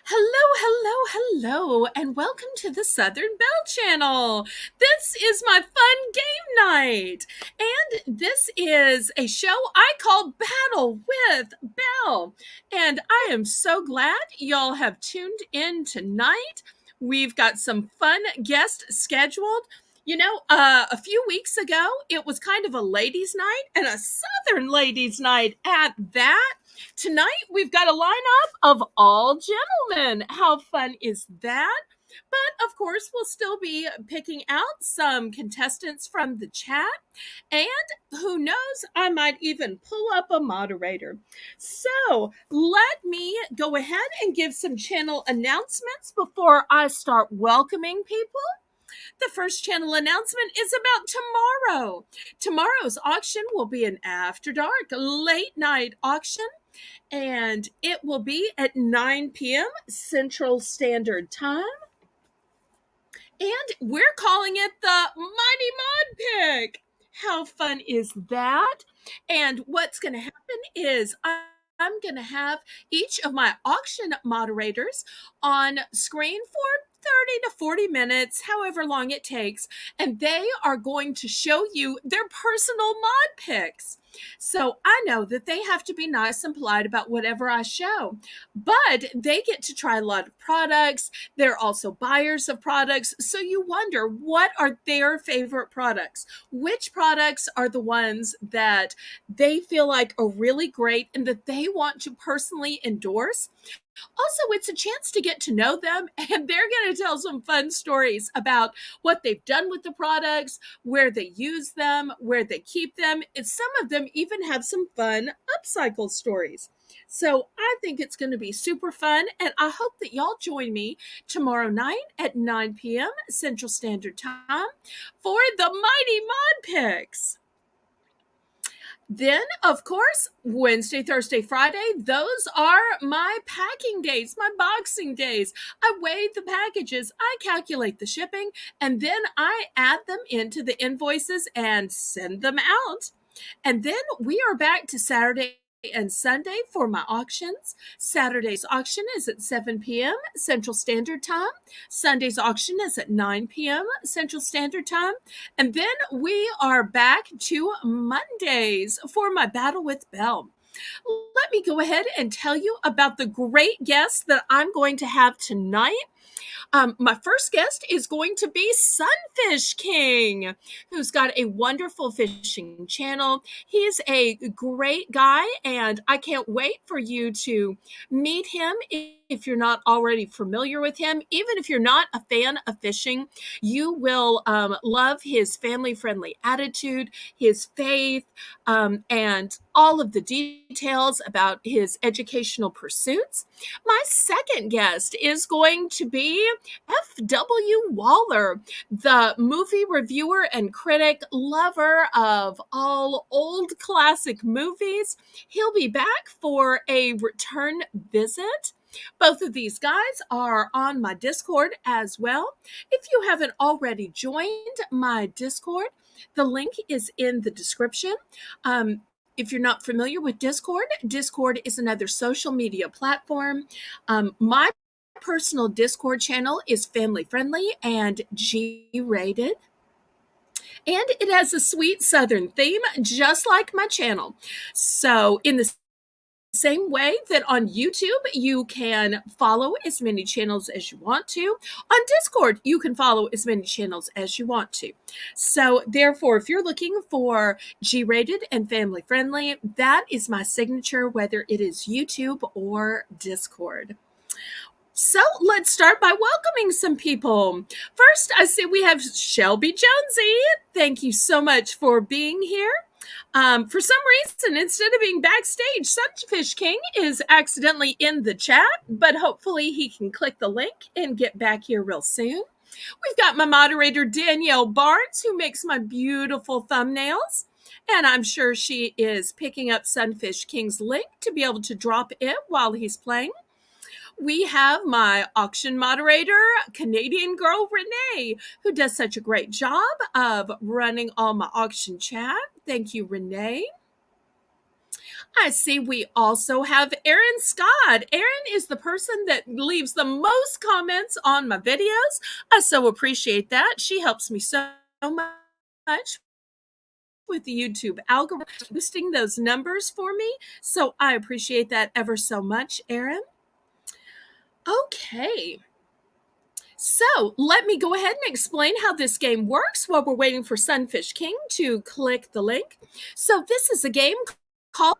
Hello, and welcome to the Southern Belle channel. This is my fun game night, and this is a show I call Battle with Belle. And I am so glad y'all have tuned in tonight. We've got some fun guests scheduled. A few weeks ago, it was kind of a ladies' night and a Southern ladies' night at that. Tonight, we've got a lineup of all gentlemen. How fun is that? But of course, we'll still be picking out some contestants from the chat. And who knows, I might even pull up a moderator. So let me go ahead and give some channel announcements before I start welcoming people. The first channel announcement is about tomorrow. Tomorrow's auction will be an after dark, late night auction, and it will be at 9 p.m. Central Standard Time. And we're calling it the Mighty Mod Pick. How fun is that? And what's going to happen is I'm going to have each of my auction moderators on screen for 30 to 40 minutes, however long it takes, and they are going to show you their personal mod picks. So I know that they have to be nice and polite about whatever I show, but they get to try a lot of products. They're also buyers of products. So you wonder, what are their favorite products? Which products are the ones that they feel like are really great and that they want to personally endorse? Also, it's a chance to get to know them, and they're going to tell some fun stories about what they've done with the products, where they use them, where they keep them. And some of them even have some fun upcycle stories. So I think it's going to be super fun, and I hope that y'all join me tomorrow night at 9 p.m. Central Standard Time for the Mighty Mod Picks. Then, of course, Wednesday, Thursday, Friday, those are my packing days, my boxing days. I weigh the packages, I calculate the shipping, and then I add them into the invoices and send them out. And then we are back to Saturday and Sunday for my auctions. Saturday's auction is at 7 p.m. Central Standard Time. Sunday's auction is at 9 p.m. Central Standard Time. And then we are back to Mondays for my Battle with Belle. Let me go ahead and tell you about the great guests that I'm going to have tonight. My first guest is going to be Sunfish King, who's got a wonderful fishing channel. He's a great guy, and I can't wait for you to meet him if you're not already familiar with him. Even if you're not a fan of fishing, you will love his family-friendly attitude, his faith, and all of the details about his educational pursuits. My second guest is going to be F.W. Waller, the movie reviewer and critic, lover of all old classic movies. He'll be back for a return visit. Both of these guys are on my Discord as well. If you haven't already joined my Discord, the link is in the description. If you're not familiar with Discord, Discord is another social media platform. My personal Discord channel is family friendly and G-rated. And it has a sweet Southern theme, just like my channel. So in the same way that on YouTube, you can follow as many channels as you want to. On Discord, you can follow as many channels as you want to. So therefore, if you're looking for G-rated and family friendly, that is my signature, whether it is YouTube or Discord. So let's start by welcoming some people. First, I see we have Shelby Jonesy. Thank you so much for being here. For some reason, instead of being backstage, Sunfish King is accidentally in the chat, but hopefully he can click the link and get back here real soon. We've got my moderator, Danielle Barnes, who makes my beautiful thumbnails. And I'm sure she is picking up Sunfish King's link to be able to drop it while he's playing. We have my auction moderator, Canadian girl Renee, who does such a great job of running all my auction chat. Thank you, Renee. I see we also have Erin Scott. Erin is the person that leaves the most comments on my videos. I so appreciate that. She helps me so much with the YouTube algorithm, boosting those numbers for me. So I appreciate that ever so much, Erin. Okay. So let me go ahead and explain how this game works while we're waiting for Sunfish King to click the link. So this is a game called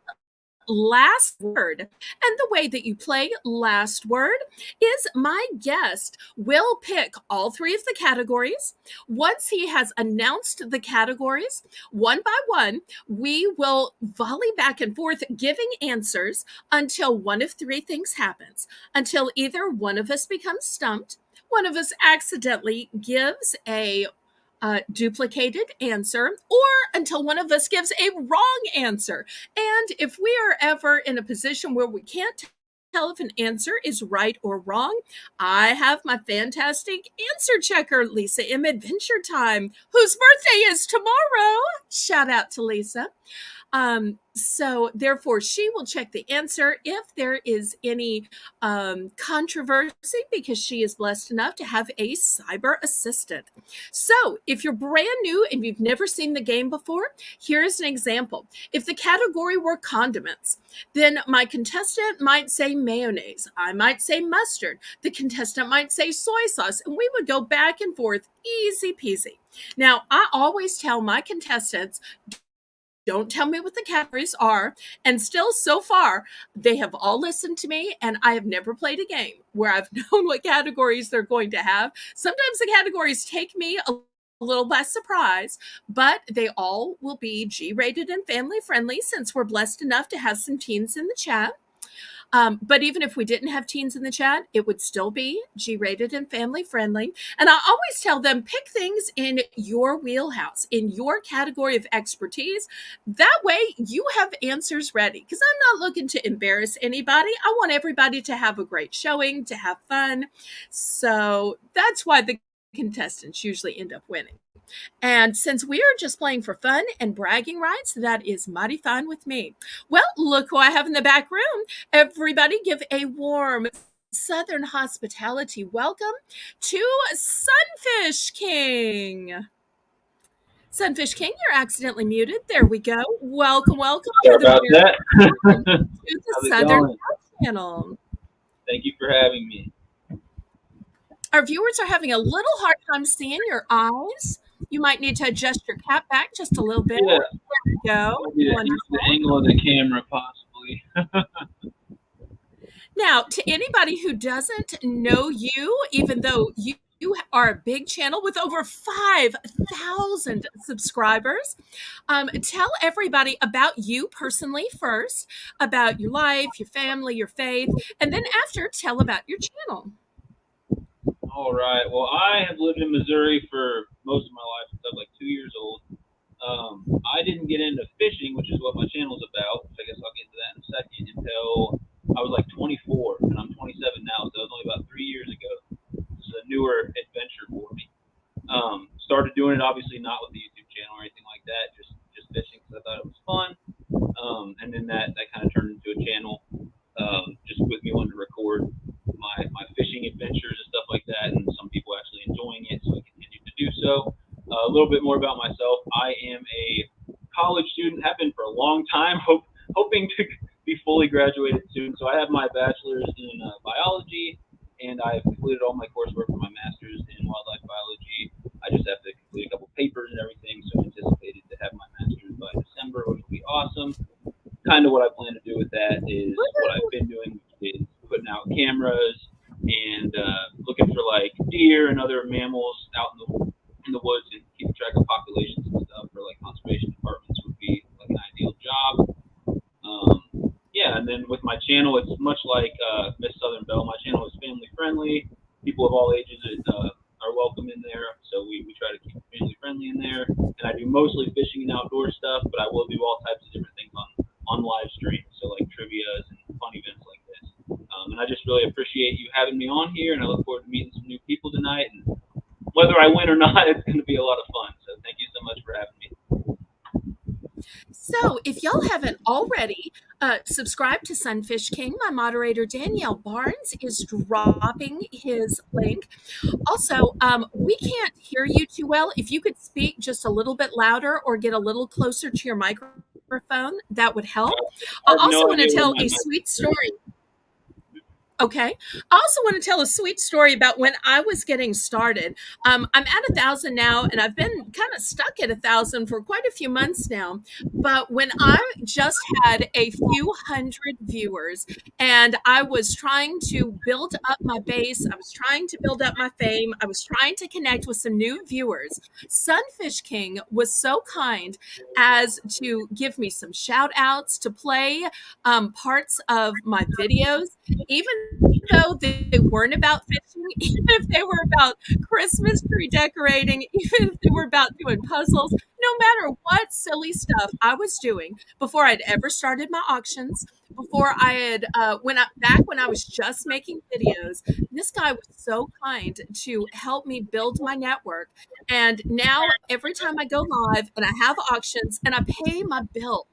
Last Word. And the way that you play Last Word is my guest will pick all three of the categories. Once he has announced the categories, one by one, we will volley back and forth giving answers until one of three things happens. Until either one of us becomes stumped, one of us accidentally gives a duplicated answer, or until one of us gives a wrong answer. And if we are ever in a position where we can't tell if an answer is right or wrong, I have my fantastic answer checker, Lisa M. Adventure Time, whose birthday is tomorrow. Shout out to Lisa. So therefore, she will check the answer if there is any controversy, because she is blessed enough to have a cyber assistant. So if you're brand new and you've never seen the game before, here's an example. If the category were condiments, then my contestant might say mayonnaise. I might say mustard. The contestant might say soy sauce, and we would go back and forth, easy peasy. Now, I always tell my contestants, don't tell me what the categories are. And still, so far, they have all listened to me, and I have never played a game where I've known what categories they're going to have. Sometimes the categories take me a little by surprise, but they all will be G-rated and family friendly, since we're blessed enough to have some teens in the chat. But even if we didn't have teens in the chat, it would still be G-rated and family friendly. And I always tell them, pick things in your wheelhouse, in your category of expertise. That way you have answers ready, because I'm not looking to embarrass anybody. I want everybody to have a great showing, to have fun. So that's why the contestants usually end up winning. And since we are just playing for fun and bragging rights, that is mighty fine with me. Well, look who I have in the back room. Everybody give a warm Southern hospitality welcome to Sunfish King. Sunfish King, you're accidentally muted. There we go. Welcome, welcome Sorry about that. to the Southern channel. Thank you for having me. Our viewers are having a little hard time seeing your eyes. You might need to adjust your cap back just a little bit. Yeah. There we go. The angle of the camera, possibly. Now, to anybody who doesn't know you, even though you are a big channel with over 5,000 subscribers, tell everybody about you personally first, about your life, your family, your faith, and then after, tell about your channel. All right. Well, I have lived in Missouri for most of my life since I was like 2 years old. I didn't get into fishing, which is what my channel's about, which I guess I'll get to that in a second, until I was like 24, and I'm 27 now, so that was only about 3 years ago. This is a newer adventure for me. Started doing it, obviously not with the YouTube channel or anything like that, just fishing because I thought it was fun. And then that kind of turned into a channel, just with me wanting to record my fishing adventures and stuff like that, and some people actually enjoying it, so I continued to do so. A little bit more about myself. I am a college student, have been for a long time, hoping to be fully graduated soon. So I have my bachelor's in biology, and I've completed all my coursework for my master's in wildlife biology. I just have to complete a couple papers and everything, so I'm anticipated to have my master's by December, which will be awesome. Kind of what I plan to do with that is what I've been doing, which is putting out cameras and looking for like deer and other mammals out in the woods and keeping track of populations and stuff for like conservation departments would be like an ideal job. Yeah, and then with my channel, it's much like Miss Southern Belle. My channel is family friendly. People of all ages are welcome in there, so we try to keep it family friendly in there. And I do mostly fishing and outdoor stuff, but I will do all types of different things on live stream, so like trivias and fun events like this. And I just really appreciate you having me on here, and I look forward to meeting some new people tonight. And whether I win or not, it's going to be a lot of fun. So thank you so much for having me. So So, if y'all haven't already subscribed to Sunfish King, my moderator Danielle Barnes is dropping his link. Also, we can't hear you too well. If you could speak just a little bit louder or get a little closer to your microphone, that would help. I I have also no want to idea where tell my a mic. sweet story. Okay. I also want to tell a sweet story about when I was getting started. I'm at 1,000 now, and I've been kind of stuck at 1,000 for quite a few months now. But when I just had a few hundred viewers and I was trying to build up my base, I was trying to build up my fame, I was trying to connect with some new viewers, Sunfish King was so kind as to give me some shout outs to play parts of my videos, even though they weren't about fishing, even if they were about Christmas tree decorating, even if they were about doing puzzles, no matter what silly stuff I was doing before I'd ever started my auctions, before I had when I was just making videos, this guy was so kind to help me build my network. And now every time I go live and I have auctions and I pay my bills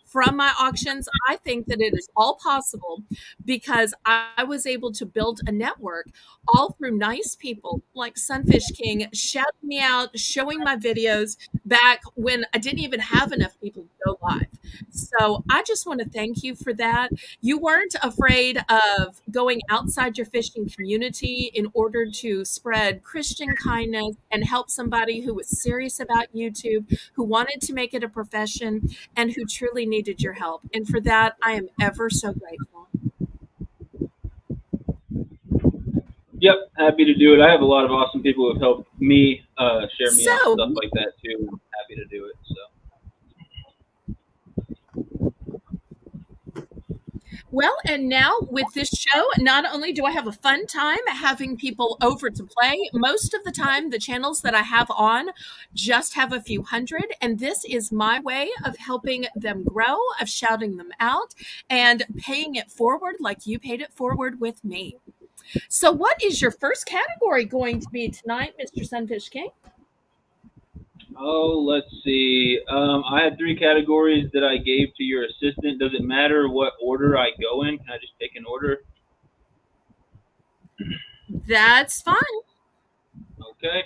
from my auctions, I think that it is all possible because I was able to build a network all through nice people like Sunfish King shouting me out, showing my videos back when I didn't even have enough people to go live. So I just want to thank you for that. You weren't afraid of going outside your fishing community in order to spread Christian kindness and help somebody who was serious about YouTube, who wanted to make it a profession, and who truly needed your help. And for that, I am ever so grateful. Yep, happy to do it. I have a lot of awesome people who have helped me share me out and So, stuff like that too. I'm happy to do it. So. well, and now with this show, not only do I have a fun time having people over to play, most of the time the channels that I have on just have a few hundred, and this is my way of helping them grow, of shouting them out, and paying it forward like you paid it forward with me. So, what is your first category going to be tonight, Mr. Sunfish King? Oh, let's see. I had three categories that I gave to your assistant. Does it matter what order I go in? Can I just pick an order? That's fine. Okay.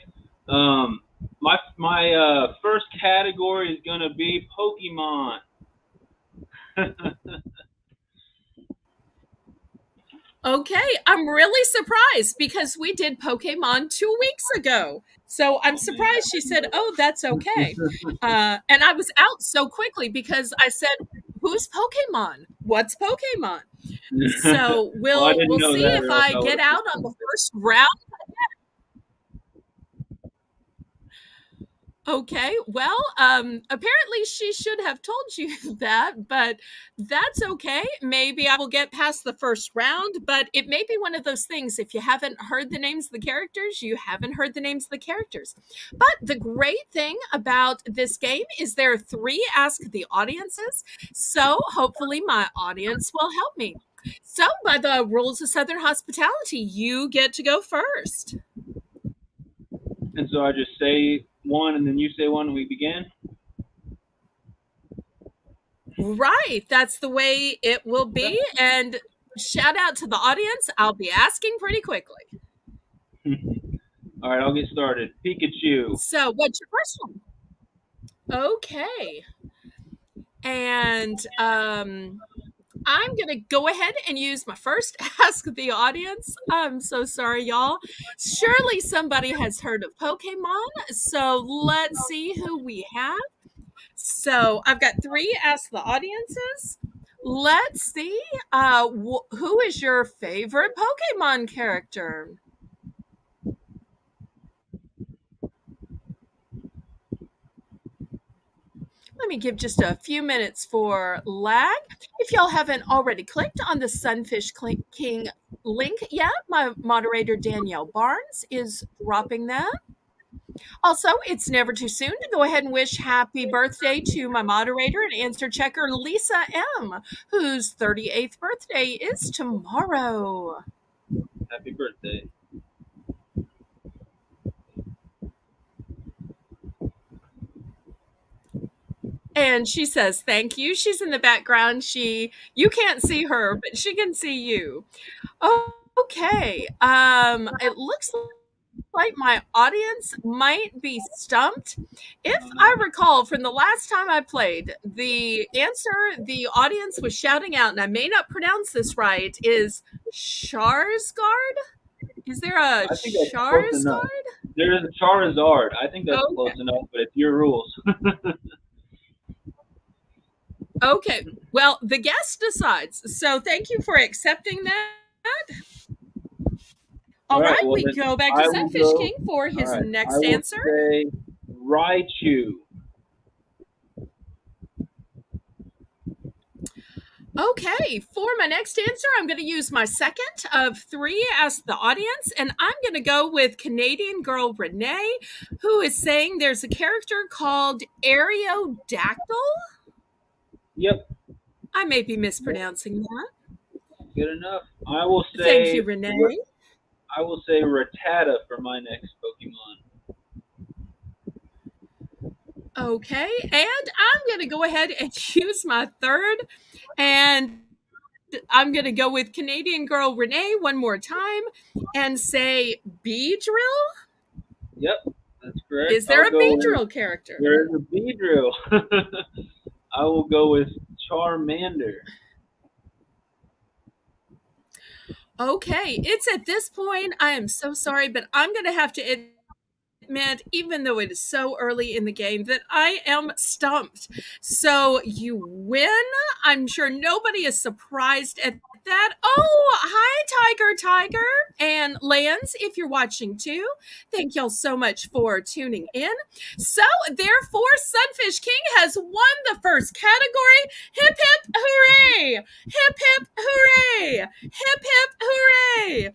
My first category is gonna be Pokemon. Okay, I'm really surprised because we did Pokemon 2 weeks ago. So I'm Oh man, surprised she said, "Oh, that's okay," and I was out so quickly because I said, "Who's Pokemon? What's Pokemon?" So well, I didn't we'll know see that, if or else I I would get have out just on the told her. first round. Okay, well, apparently she should have told you that, but that's okay. Maybe I will get past the first round, but it may be one of those things. If you haven't heard the names of the characters, you haven't heard the names of the characters. But the great thing about this game is there are three Ask the Audiences, so hopefully my audience will help me. So, by the rules of Southern hospitality, you get to go first. And so I just say one, and then you say one, and we begin. Right. That's the way it will be. And shout out to the audience. I'll be asking pretty quickly. All right, I'll get started. Pikachu. So, what's your first one? Okay. And I'm going to go ahead and use my first Ask the Audience. I'm so sorry, y'all. Surely somebody has heard of Pokemon. So, let's see who we have. So I've got three Ask the Audiences. Let's see. Who is your favorite Pokemon character? Let me give just a few minutes for lag. If y'all haven't already clicked on the Sunfish King link yet, my moderator Danielle Barnes is dropping that. Also, it's never too soon to go ahead and wish happy birthday to my moderator and answer checker, Lisa M., whose 38th birthday is tomorrow. Happy birthday. And she says, "Thank you." She's in the background. You can't see her, but she can see you. Okay. It looks like my audience might be stumped. If Oh I no. recall from the last time I played, the answer the audience was shouting out, and I may not pronounce this right, is Sharsgard? Is there a I think that's close enough. Sharsgard? There is a Charizard. I think that's Okay. close enough, but it's your rules. Okay. Well, the guest decides. So thank you for accepting that. All All right. right, Well we then, go back to I will Sunfish go. King for All his right. I next will answer. say Raichu. Okay, for my next answer, I'm going to use my second of three as the audience, and I'm going to go with Canadian girl Renee, who is saying there's a character called Aerodactyl. Yep. I may be mispronouncing that. Good enough. I will Thank say you, Renee. I will say Rattata for my next Pokemon. Okay, and I'm going to go ahead and use my third, and I'm going to go with Canadian girl Renee one more time and say Beedrill. Yep, that's correct. Is there I'll a go with Beedrill character? there is a Beedrill. I will go with Charmander. Okay, it's at this point, I am so sorry, but I'm going to have to admit, even though it is so early in the game, that I am stumped. So you win. I'm sure nobody is surprised at that. Oh, hi, Tiger. And Lance, if you're watching too, thank y'all so much for tuning in. So, therefore, Sunfish King has won the first category. Hip, hip, hooray! Hip, hip, hooray! Hip, hip, hooray!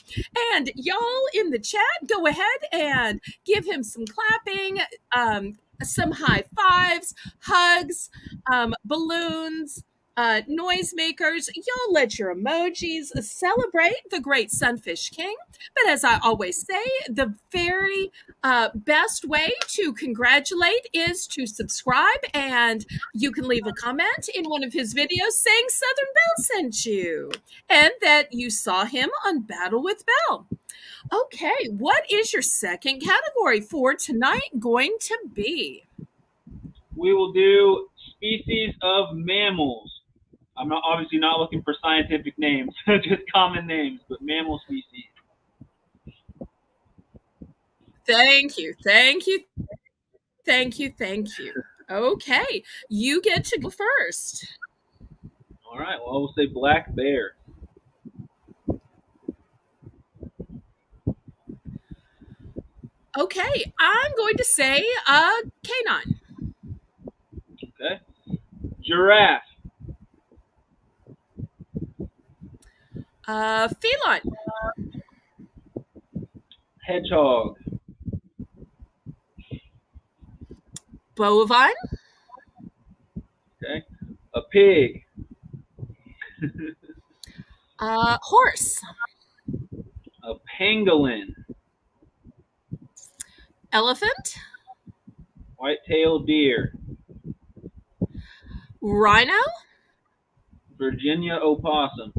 And y'all in the chat, go ahead and give him some clapping, some high fives, hugs, balloons, noisemakers. Y'all let your emojis celebrate the great Sunfish King. But as I always say, the very best way to congratulate is to subscribe, and you can leave a comment in one of his videos saying Southern Belle sent you and that you saw him on Battle with Belle. Okay, what is your second category for tonight going to be? We will do species of mammals. I'm not obviously not looking for scientific names, just common names, but mammal species. Thank you, thank you, thank you, thank you. Okay, you get to go first. All right. Well, I will say black bear. Okay, I'm going to say canine. Okay. Giraffe. Feline. Hedgehog. Bovine. Okay. A pig. Horse. A pangolin. Elephant. White-tailed deer. Rhino. Virginia opossum.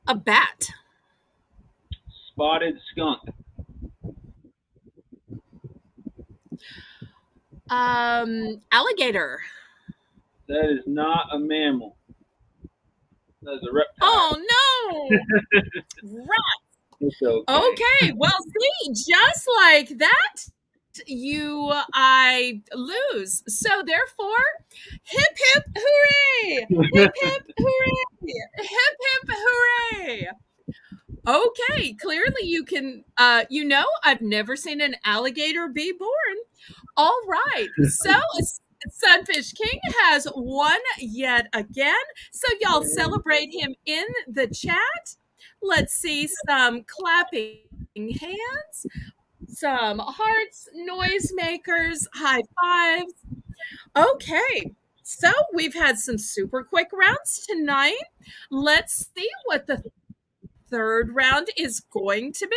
A bat. Spotted skunk. Alligator. That is not a mammal. That is a reptile. Oh no! Right. It's okay. Okay, well, see, just like that, I lose. So therefore, hip hip hooray! Hip hip hooray! Hip hip hooray! Okay, clearly you can. I've never seen an alligator be born. All right, so Sunfish King has won yet again. So y'all celebrate him in the chat. Let's see some clapping hands, some hearts, noisemakers, high fives. Okay, so we've had some super quick rounds tonight. Let's see what the third round is going to be.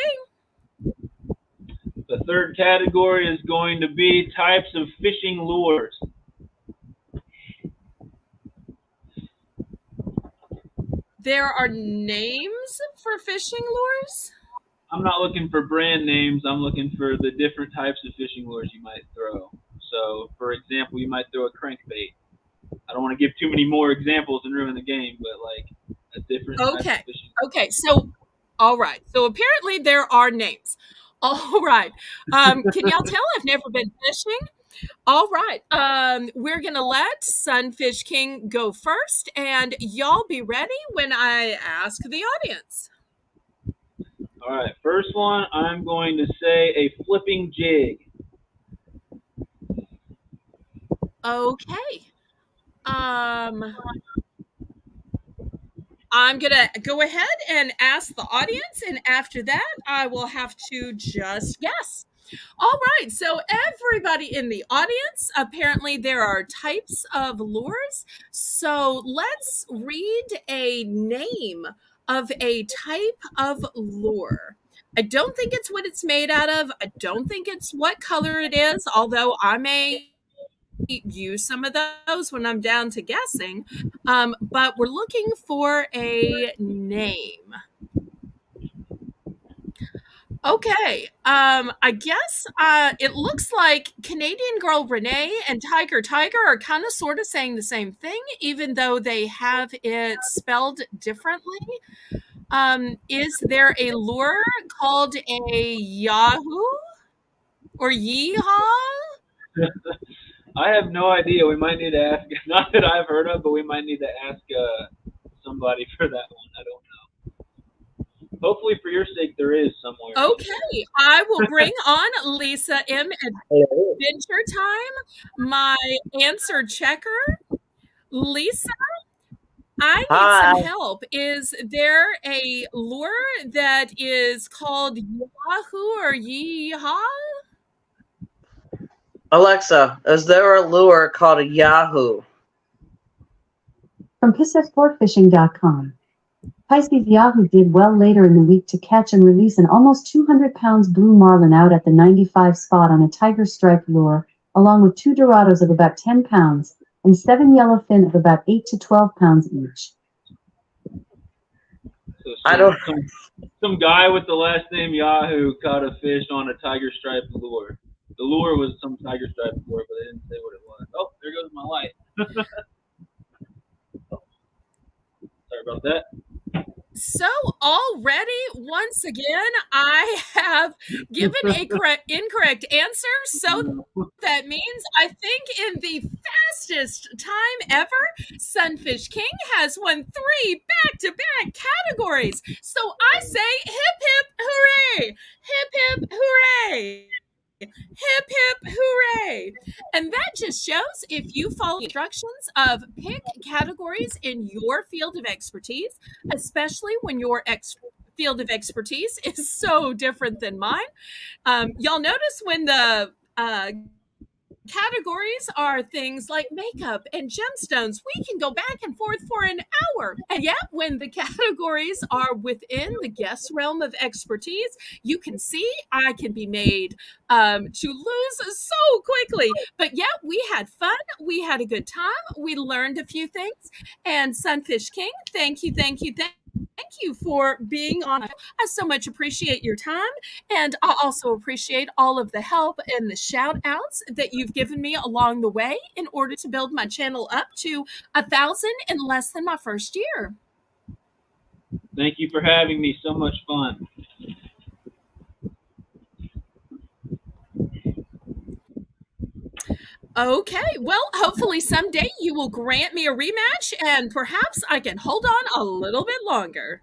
The third category is going to be types of fishing lures. There are names for fishing lures? I'm not looking for brand names. I'm looking for the different types of fishing lures you might throw. So, for example, you might throw a crankbait. I don't want to give too many more examples and ruin the game, but like a different type of Okay. fishing. Okay. So, all right. So apparently there are names. All right. Can y'all tell I've never been fishing? All right. We're going to let Sunfish King go first, and y'all be ready when I ask the audience. All right, first one, I'm going to say a flipping jig. Okay. Um, I'm going to go ahead and ask the audience, and after that, I will have to just guess. All right, so everybody in the audience, apparently there are types of lures. So let's read a name of a type of lure. I don't think it's what it's made out of. I don't think it's what color it is, although I may use some of those when I'm down to guessing. But we're looking for a name. Okay. I guess it looks like Canadian Girl Renee and Tiger Tiger are kind of sort of saying the same thing, even though they have it spelled differently. Is there a lure called a Yahoo or Yeehaw? I have no idea. We might need to ask, not that I've heard of, but we might need to ask somebody for that one. I don't know. Hopefully, for your sake, there is somewhere. Okay, I will bring on Lisa M. Hello. Adventure Time, my answer checker. Lisa, I need some Hi, help. Is there a lure that is called Yahoo or Yeehaw? Alexa. Is there a lure called a Yahoo? From PissFSportFishing.com. Pisces Yahoo did well later in the week to catch and release an almost 200 pounds blue marlin out at the 95 spot on a tiger stripe lure, along with 2 dorados of about 10 pounds and 7 yellowfin of about 8 to 12 pounds each. So I don't. some guy with the last name Yahoo caught a fish on a tiger stripe lure. The lure was some tiger stripe lure, but they didn't say what it was. Oh, there goes my light. Sorry about that. So already, once again, I have given a incorrect answer. So that means I think in the fastest time ever, Sunfish King has won 3 back-to-back categories. So I say hip hip hooray! Hip hip hooray! Hip hip hooray! And that just shows if you follow the instructions of pick categories in your field of expertise, especially when your field of expertise is so different than mine. Y'all notice when the categories are things like makeup and gemstones. We can go back and forth for an hour. And yet, when the categories are within the guest realm of expertise, you can see I can be made to lose so quickly. But yet, we had fun. We had a good time. We learned a few things. And Sunfish King, thank you, thank you, thank you for being on. I so much appreciate your time. And I also appreciate all of the help and the shout outs that you've given me along the way in order to build my channel up to 1,000 in less than my first year. Thank you for having me. So much fun. Okay, well, hopefully someday you will grant me a rematch and perhaps I can hold on a little bit longer.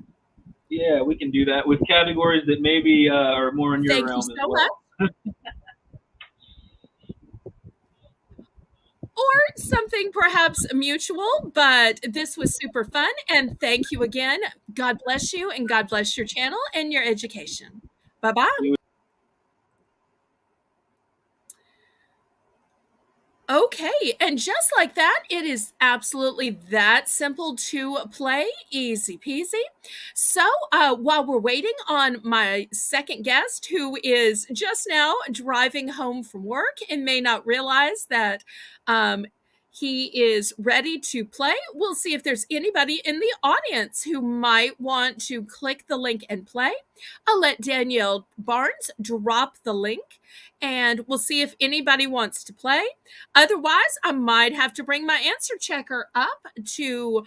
Yeah, we can do that with categories that maybe are more in your Thank you realm as so well. much. Or something perhaps mutual, but this was super fun. And thank you again. God bless you and God bless your channel and your education. Bye bye. Okay, and just like that, it is absolutely that simple to play, easy peasy. So, while we're waiting on my second guest, who is just now driving home from work and may not realize that um, he is ready to play, we'll see if there's anybody in the audience who might want to click the link and play. I'll let Danielle Barnes drop the link, and we'll see if anybody wants to play. Otherwise, I might have to bring my answer checker up to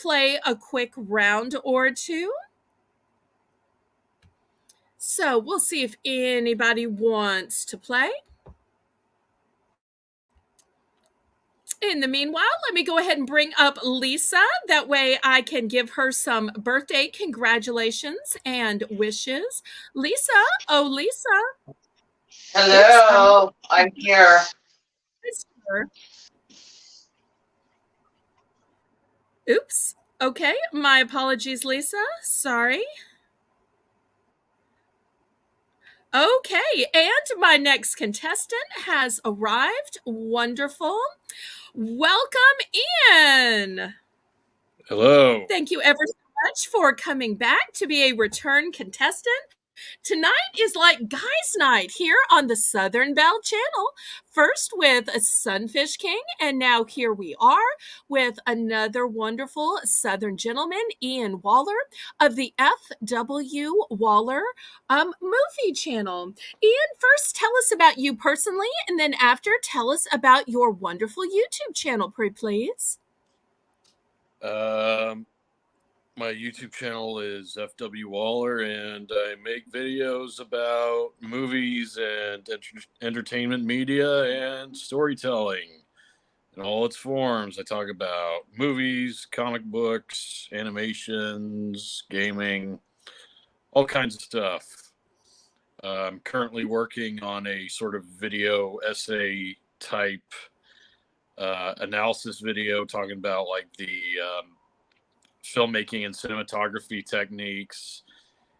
play a quick round or two. So we'll see if anybody wants to play. In the meanwhile, let me go ahead and bring up Lisa. That way I can give her some birthday congratulations and wishes. Lisa, oh, Lisa. Hello, I'm here. Oops. Okay, my apologies, Lisa. Sorry. Okay, and my next contestant has arrived. Wonderful. Welcome in. Hello. Thank you ever so much for coming back to be a return contestant. Tonight is like guys' night here on the Southern Belle channel. First with a Sunfish King, and now here we are with another wonderful Southern gentleman, Ian Waller of the F.W. Waller movie channel. Ian, first tell us about you personally, and then after tell us about your wonderful YouTube channel, please. My YouTube channel is FW Waller, and I make videos about movies and entertainment media and storytelling in all its forms. I talk about movies, comic books, animations, gaming, all kinds of stuff. I'm currently working on a sort of video essay type analysis video talking about like the filmmaking and cinematography techniques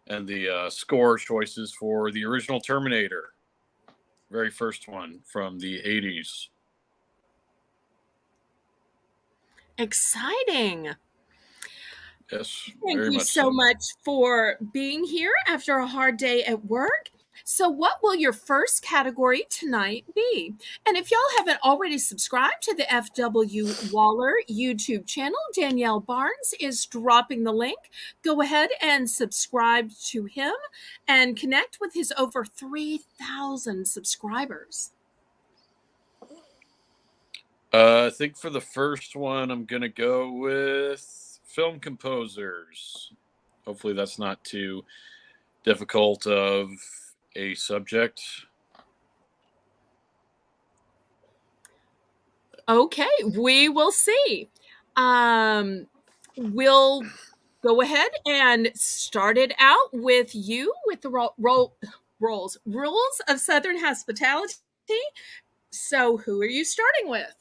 and the score choices for the original Terminator, very first one from the 80s. Exciting. Yes, Thank very you much so much for being here after a hard day at work. So, what will your first category tonight be? And if y'all haven't already subscribed to the FW Waller YouTube channel, Danielle Barnes is dropping the link. Go ahead and subscribe to him and connect with his over 3,000 subscribers. I think for the first one, I'm going to go with film composers. Hopefully, that's not too difficult of a subject. Okay, we will see. We'll go ahead and start it out with you with the rules of Southern hospitality. So, who are you starting with?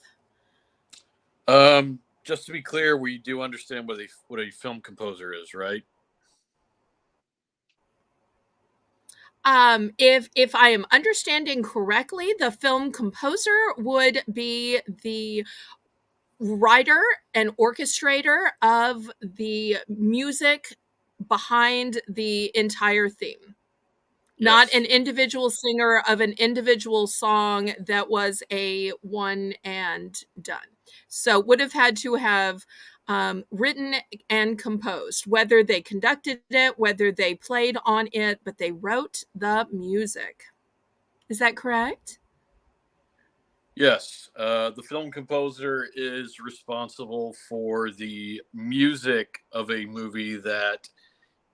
Just to be clear, we do understand what a film composer is, right? If I am understanding correctly, the film composer would be the writer and orchestrator of the music behind the entire theme. Not Yes. an individual singer of an individual song that was a one and done. So would have had to have written and composed, whether they conducted it, whether they played on it, but they wrote the music. Is that correct? Yes, the film composer is responsible for the music of a movie that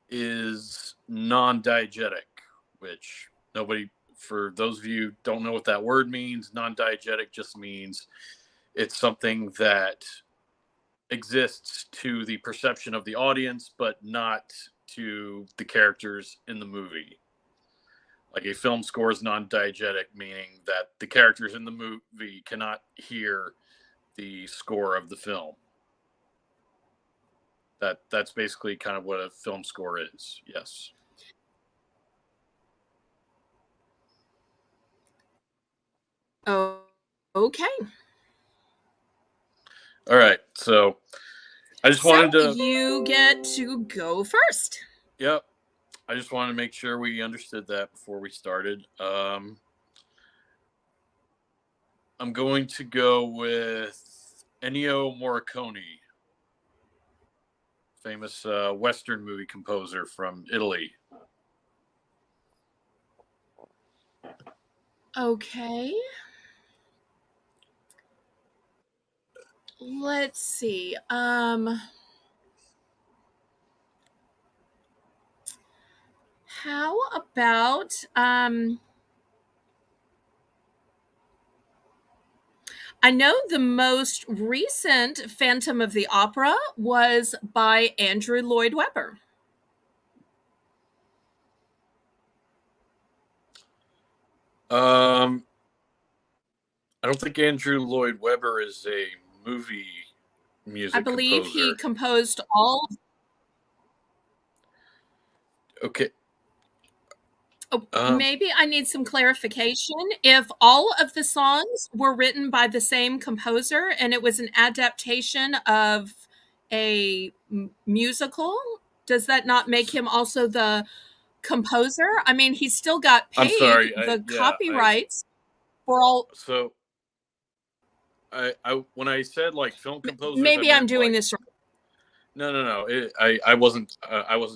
is non-diegetic, which nobody, for those of you who don't know what that word means, non-diegetic just means it's something that exists to the perception of the audience, but not to the characters in the movie. Like a film score is non-diegetic, meaning that the characters in the movie cannot hear the score of the film. That's basically kind of what a film score is. Yes. Oh, Okay. All right. So I just wanted to. You get to go first. Yep. I just wanted to make sure we understood that before we started. I'm going to go with Ennio Morricone, famous Western movie composer from Italy. Okay. Let's see. How about I know the most recent Phantom of the Opera was by Andrew Lloyd Webber. I don't think Andrew Lloyd Webber is a movie music I believe composer. he composed all. Okay. Maybe I need some clarification. If all of the songs were written by the same composer and it was an adaptation of a musical, does that not make him also the composer? I mean, he's still got I'm paid sorry. the copyrights for all. So I when I said like film composers, Maybe I I'm meant doing like, this wrong. No. I wasn't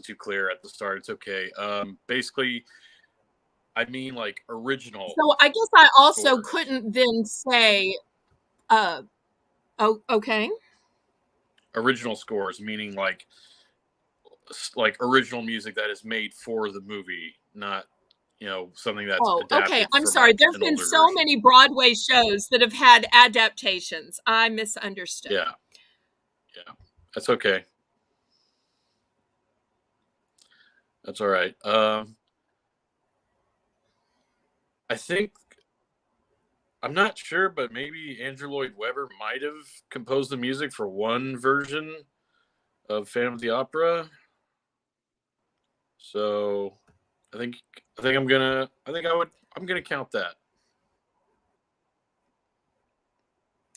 too clear at the start. It's okay. Basically, I mean like original. So I guess I also scores. couldn't then say, oh, okay. Original scores, meaning like original music that is made for the movie, not something that's Oh, okay. adapted I'm from sorry. like There've an been older so version. many Broadway shows that have had adaptations. I misunderstood. Yeah, that's okay. That's all right. I think I'm not sure, but maybe Andrew Lloyd Webber might have composed the music for one version of Phantom of the Opera. So I'm gonna count that.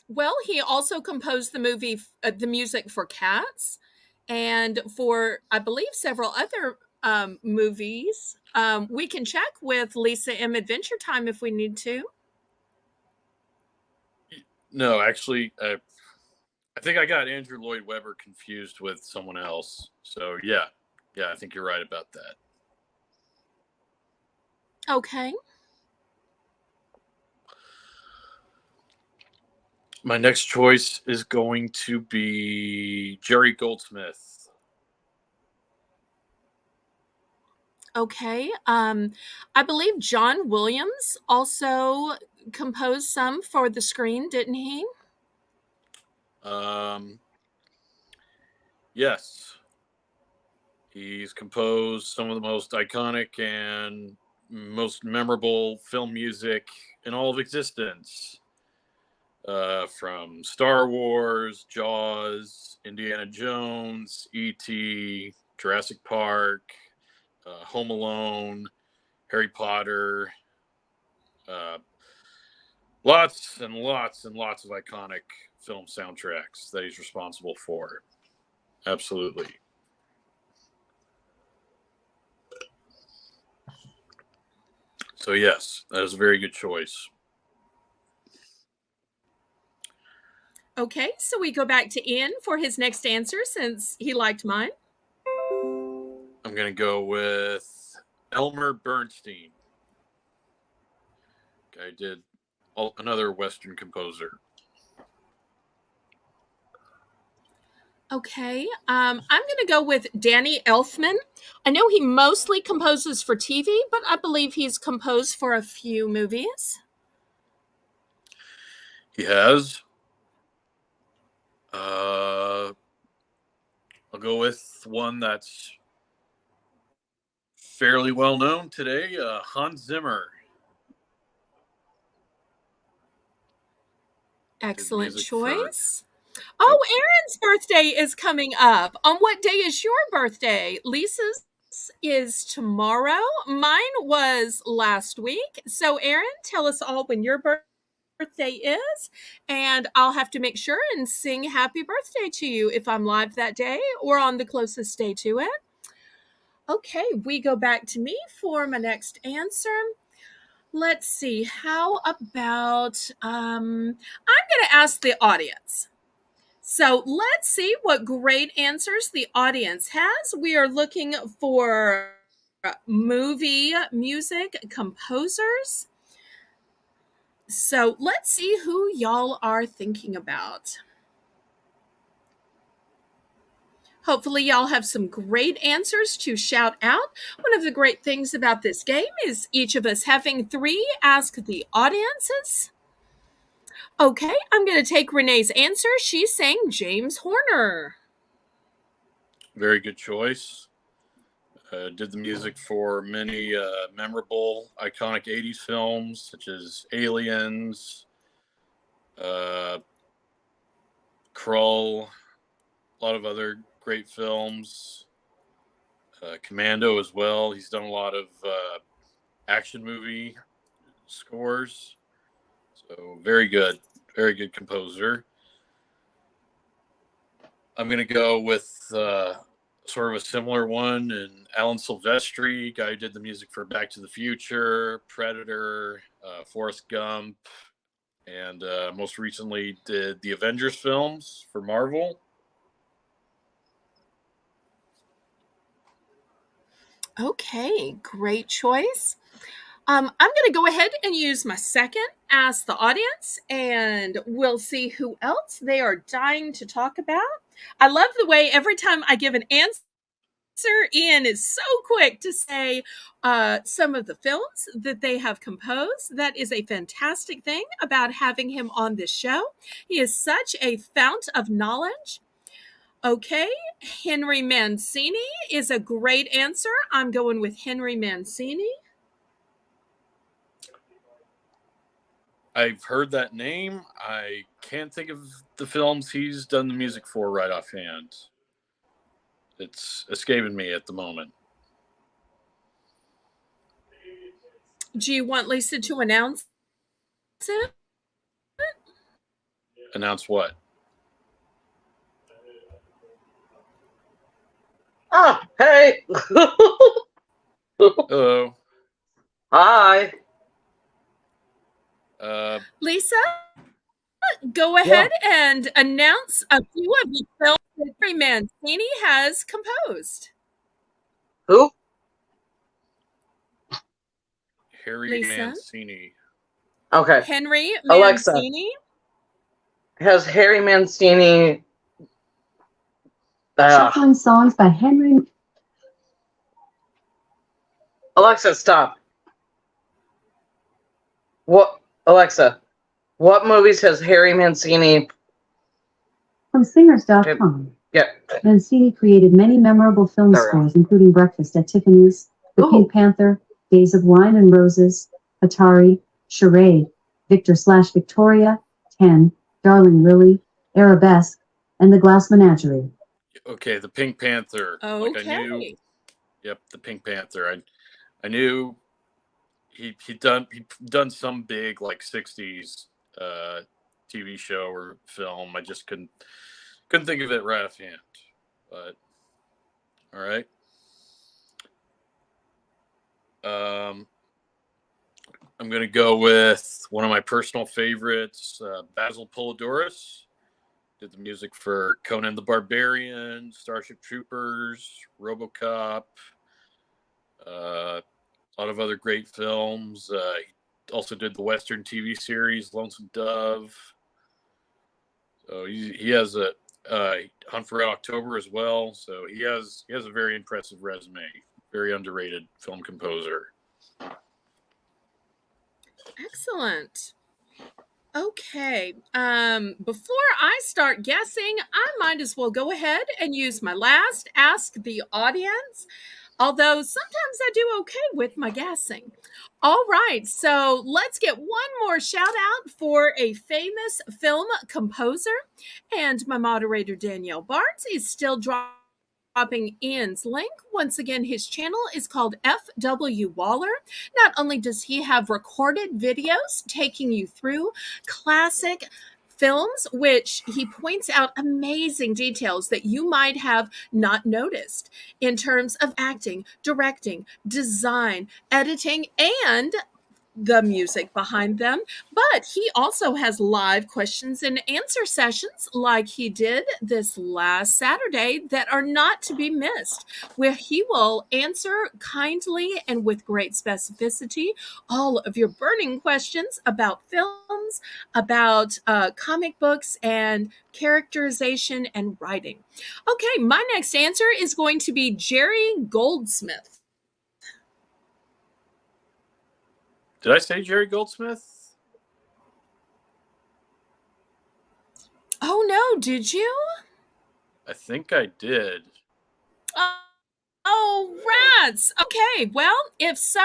Well, he also composed the music for Cats, and for I believe several other movies. We can check with Lisa M. Adventure Time if we need to. No, actually, I think I got Andrew Lloyd Webber confused with someone else. So yeah, I think you're right about that. Okay. My next choice is going to be Jerry Goldsmith. Okay. I believe John Williams also composed some for the screen, didn't he? Yes. He's composed some of the most iconic and most memorable film music in all of existence. From Star Wars, Jaws, Indiana Jones, E.T., Jurassic Park, Home Alone, Harry Potter, lots and lots and lots of iconic film soundtracks that he's responsible for. Absolutely. So yes, that is a very good choice. Okay, so we go back to Ian for his next answer since he liked mine. I'm going to go with Elmer Bernstein. I did another Western composer. Okay, I'm going to go with Danny Elfman. I know he mostly composes for TV, but I believe he's composed for a few movies. He has. I'll go with one that's fairly well known today, Hans Zimmer. Excellent choice. Oh, Aaron's birthday is coming up. On what day is your birthday? Lisa's is tomorrow. Mine was last week. So, Aaron, tell us all when your birthday birthday is, and I'll have to make sure and sing happy birthday to you if I'm live that day or on the closest day to it. Okay, we go back to me for my next answer. Let's see. How about I'm going to ask the audience. So let's see what great answers the audience has. We are looking for movie music composers. So let's see who y'all are thinking about. Hopefully, y'all have some great answers to shout out. One of the great things about this game is each of us having 3 Ask the Audiences. Okay, I'm going to take Renee's answer. She's saying James Horner. Very good choice. Did the music for many memorable, iconic 80s films such as Aliens, Krull, a lot of other great films. Commando as well. He's done a lot of action movie scores. So very good composer. I'm going to go with sort of a similar one, and Alan Silvestri, guy who did the music for Back to the Future, Predator, Forrest Gump, and most recently did the Avengers films for Marvel. Okay, great choice. I'm going to go ahead and use my second Ask the Audience, and we'll see who else they are dying to talk about. I love the way every time I give an answer, Ian is so quick to say some of the films that they have composed. That is a fantastic thing about having him on this show. He is such a fount of knowledge. Okay, Henry Mancini is a great answer. I'm going with Henry Mancini. I've heard that name. I can't think of the films he's done the music for right offhand. It's escaping me at the moment. Do you want Lisa to announce it? Announce what? Ah, hey. Hello. Hi. Lisa, go ahead and announce a few of the films that Henry Mancini has composed. Who? Harry Lisa? Mancini. Okay. Henry Alexa. Mancini. Has Harry Mancini Shuffling songs by Henry. Alexa, stop. What Alexa, what movies has Harry Mancini? From singers.com. Yeah. Mancini created many memorable film There we go. scores, including Breakfast at Tiffany's, The Ooh. Pink Panther, Days of Wine and Roses, Atari, Charade, Victor/Victoria, 10, Darling Lily, Arabesque, and The Glass Menagerie. Okay, the Pink Panther. Okay. Like I knew. Yep, the Pink Panther. I knew he'd done some big like 60s TV show or film. I just couldn't think of it right offhand. But all right. I'm gonna go with one of my personal favorites, Basil Polidorus. Did the music for Conan the Barbarian, Starship Troopers, RoboCop, a lot of other great films. He also did the Western TV series Lonesome Dove. So he has a Hunt for Red October as well. So he has a very impressive resume. Very underrated film composer. Excellent. Okay. Before I start guessing, I might as well go ahead and use my last Ask the Audience. Although sometimes I do okay with my guessing. All right, so let's get one more shout out for a famous film composer. And my moderator, Danielle Barnes, is still dropping dropping Ian's link. Once again, his channel is called FW Waller. Not only does he have recorded videos taking you through classic films, which he points out amazing details that you might have not noticed in terms of acting, directing, design, editing, and the music behind them. But he also has live questions and answer sessions like he did this last Saturday that are not to be missed, where he will answer kindly and with great specificity all of your burning questions about films, about comic books, and characterization and writing. Okay, my next answer is going to be Jerry Goldsmith. Did I say Jerry Goldsmith? Oh no, did you? I think I did. Oh, rats. Okay, well, if so,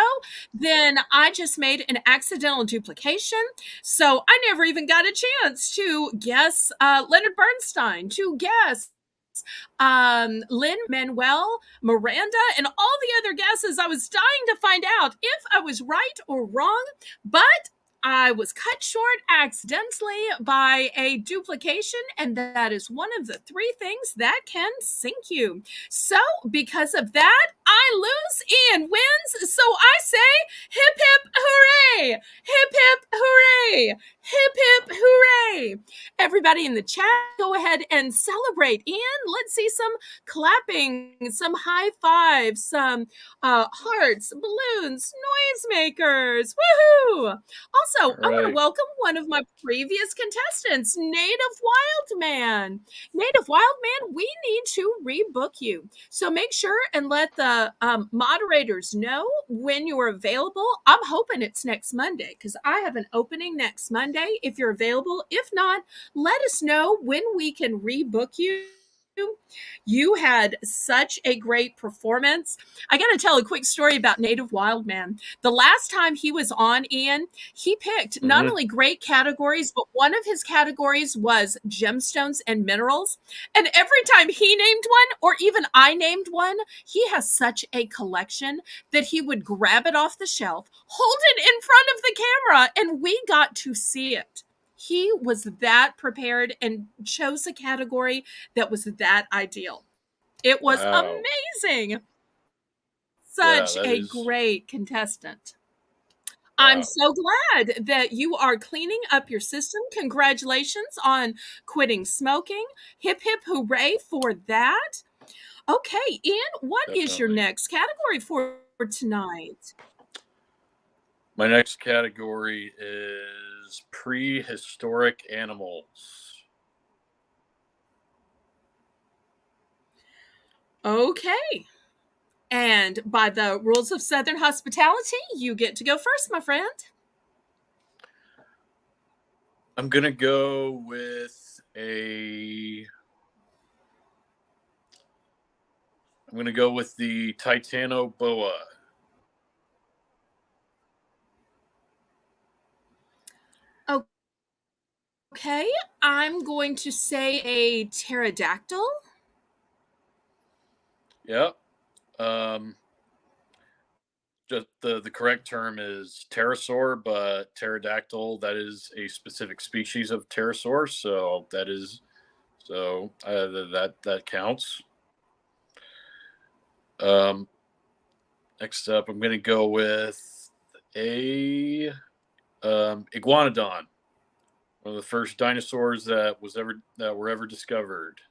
then I just made an accidental duplication. So I never even got a chance to guess Leonard Bernstein, to guess Lynn Manuel Miranda, and all the other guesses. I was dying to find out if I was right or wrong, but I was cut short accidentally by a duplication, and that is one of the three things that can sink you. So, because of that, I lose. Ian wins. So I say, hip hip hooray! Hip hip hooray! Hip hip hooray! Everybody in the chat, go ahead and celebrate. Ian, let's see some clapping, some high fives, some hearts, balloons, noisemakers. Woohoo! Also, I want to Right. welcome one of my previous contestants, Native Wild Man. Native Wild Man, we need to rebook you. So make sure and let the moderators know when you're available. I'm hoping it's next Monday because I have an opening next Monday if you're available. If not, let us know when we can rebook you. You had such a great performance. I got to tell a quick story about Native Wild Man. The last time he was on, Ian, he picked not only great categories, but one of his categories was gemstones and minerals. And every time he named one, or even I named one, he has such a collection that he would grab it off the shelf, hold it in front of the camera, and we got to see it. He was that prepared and chose a category that was that ideal. It was Wow. amazing. Yeah, Such that a is. great contestant. I'm Wow. so glad that you are cleaning up your system. Congratulations on quitting smoking. Hip hip hooray for that. Okay, Ian, what is your Definitely. next category for tonight? My next category is prehistoric animals. Okay. And by the rules of Southern hospitality, you get to go first, my friend. I'm gonna go with a. I'm gonna go with the Titanoboa. Okay, I'm going to say a pterodactyl. Yep. Just the correct term is pterosaur, but pterodactyl, that is a specific species of pterosaur, so that counts. Next up, I'm going to go with a iguanodon, one of the first dinosaurs that were ever discovered.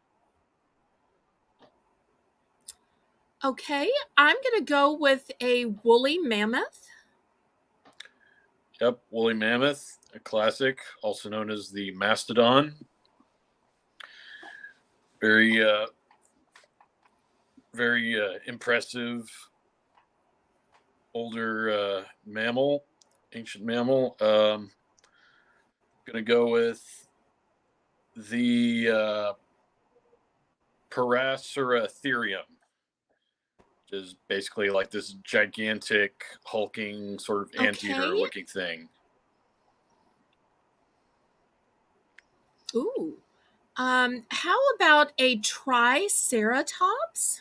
Okay, I'm going to go with a woolly mammoth. Yep, woolly mammoth, a classic, also known as the mastodon. Very impressive older mammal, ancient mammal. Gonna go with the Paraceratherium, which is basically like this gigantic, hulking, sort of anteater-looking thing. Ooh. How about a triceratops?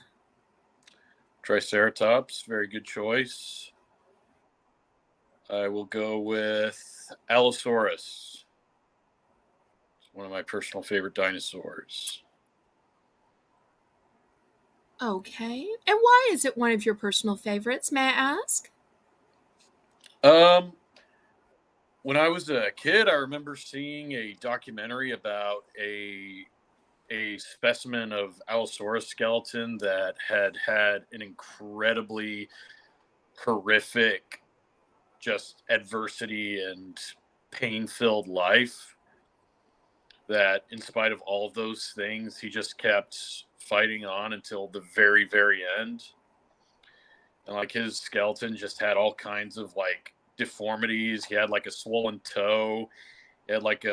Triceratops, very good choice. I will go with Allosaurus. It's one of my personal favorite dinosaurs. Okay. And why is it one of your personal favorites, may I ask? When I was a kid, I remember seeing a documentary about a specimen of Allosaurus skeleton that had an incredibly horrific, just adversity and pain-filled life. That in spite of all of those things, he just kept fighting on until the very, very end. And like his skeleton just had all kinds of like deformities. He had like a swollen toe. He had like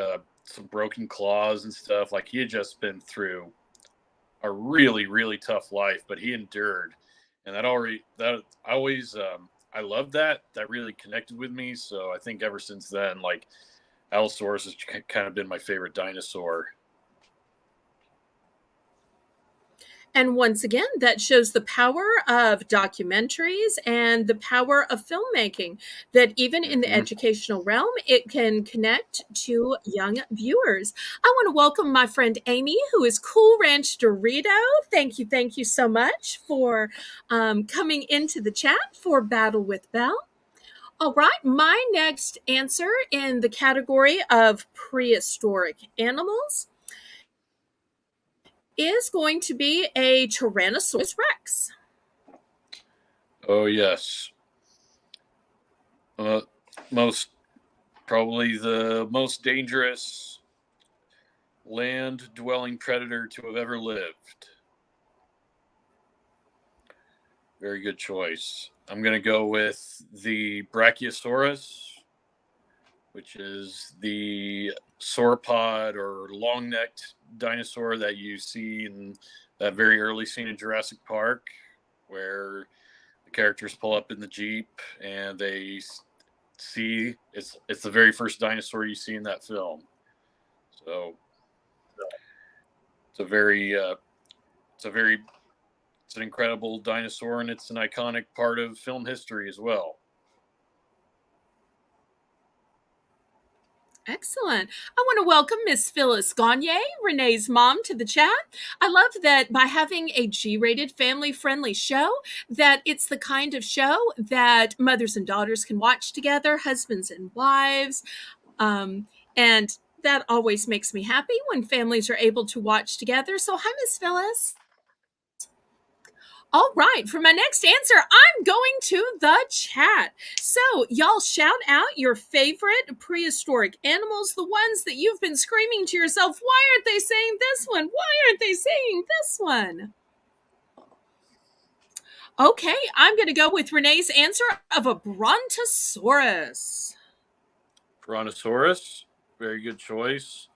some broken claws and stuff. Like he had just been through a really, really tough life, but he endured. And I loved that. That really connected with me. So I think ever since then, like Allosaurus has kind of been my favorite dinosaur. And once again, that shows the power of documentaries and the power of filmmaking, that even in the educational realm, it can connect to young viewers. I want to welcome my friend Amy, who is Cool Ranch Dorito. Thank you so much for coming into the chat for Battle with Belle. All right, my next answer in the category of prehistoric animals is going to be a Tyrannosaurus Rex. Oh, yes. Probably the most dangerous land-dwelling predator to have ever lived. Very good choice. I'm going to go with the Brachiosaurus, which is the sauropod or long-necked dinosaur that you see in that very early scene in Jurassic Park, where the characters pull up in the Jeep and they see it's the very first dinosaur you see in that film. So it's an incredible dinosaur, and it's an iconic part of film history as well. Excellent. I want to welcome Miss Phyllis Gagne, Renee's mom, to the chat. I love that by having a G-rated, family-friendly show, that it's the kind of show that mothers and daughters can watch together, husbands and wives, and that always makes me happy when families are able to watch together. So hi, Miss Phyllis. All right, for my next answer, I'm going to the chat. So, y'all shout out your favorite prehistoric animals, the ones that you've been screaming to yourself, why aren't they saying this one? Why aren't they saying this one? Okay, I'm going to go with Renee's answer of a Brontosaurus. Brontosaurus, very good choice.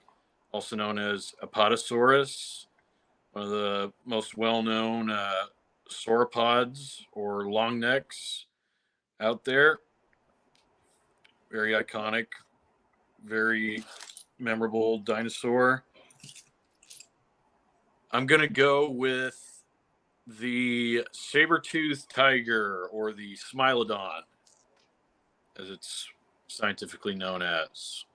Also known as Apatosaurus, one of the most well-known sauropods or long necks out there. Very iconic, very memorable dinosaur. I'm going to go with the saber-toothed tiger, or the Smilodon, as it's scientifically known as.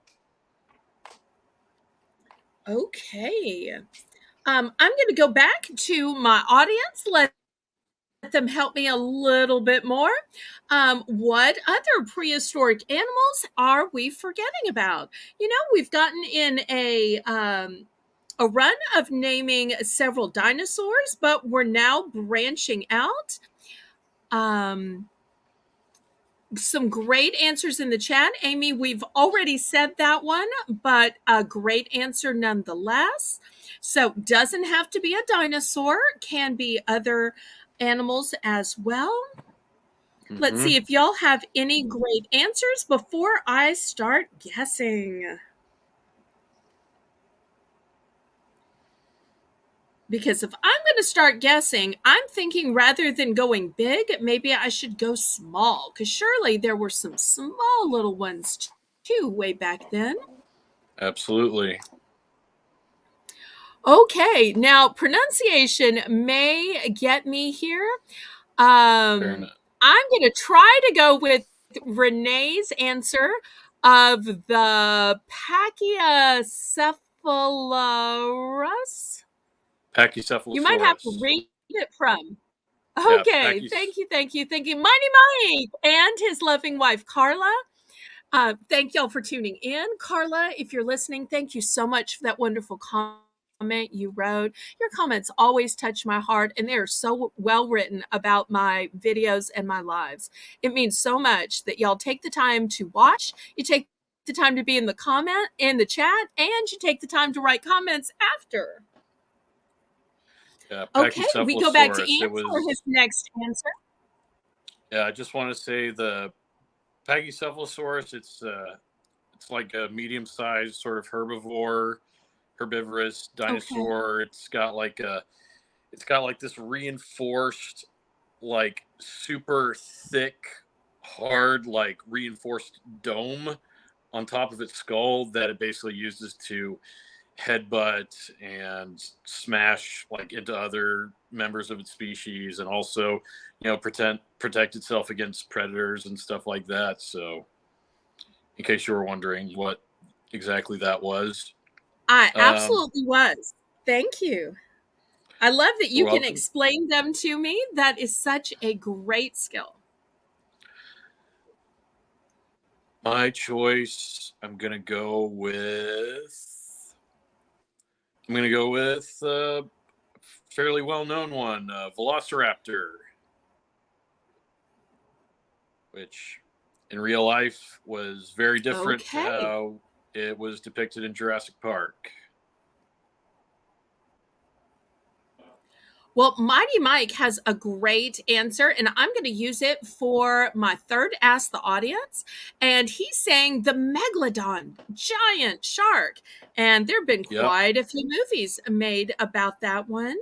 Okay. I'm going to go back to my audience. Let them help me a little bit more. What other prehistoric animals are we forgetting about? You know, we've gotten in a run of naming several dinosaurs, but we're now branching out. Some great answers in the chat. Amy, we've already said that one, but a great answer nonetheless. So doesn't have to be a dinosaur, can be other animals as well. Let's see if y'all have any great answers before I start guessing. Because if I'm going to start guessing, I'm thinking rather than going big, maybe I should go small. Because surely there were some small little ones too way back then. Absolutely. Okay, now pronunciation may get me here. Fair enough. I'm going to try to go with Renee's answer of the Pachycephalosaurus. You might have to Pachycephalosaurus. read it from. Yeah, Okay, thank you, thank you, thank you. Mighty Mike and his loving wife, Carla. Thank y'all for tuning in. Carla, if you're listening, thank you so much for that wonderful comment you wrote. Your comments always touch my heart, and they are so well written about my videos and my lives. It means so much that y'all take the time to watch, you take the time to be in the chat, and you take the time to write comments after. Yeah, Okay, we go back to Pachycephalosaurus. Ian for his next answer. Yeah, I just want to say the Pachycephalosaurus. It's like a medium-sized sort of herbivorous dinosaur. Okay. It's got like this reinforced, like super thick, hard, like reinforced dome on top of its skull that it basically uses to headbutt and smash like into other members of its species, and also, protect itself against predators and stuff like that. So, in case you were wondering what exactly that was, I absolutely was. Thank you. I love that you you're can welcome. explain them to me. That is such a great skill. My choice, I'm gonna go with a fairly well-known one, Velociraptor, which in real life was very different to Okay. how it was depicted in Jurassic Park. Well, Mighty Mike has a great answer, and I'm going to use it for my third Ask the Audience. And he's saying the Megalodon, giant shark. And there have been Yep. quite a few movies made about that one.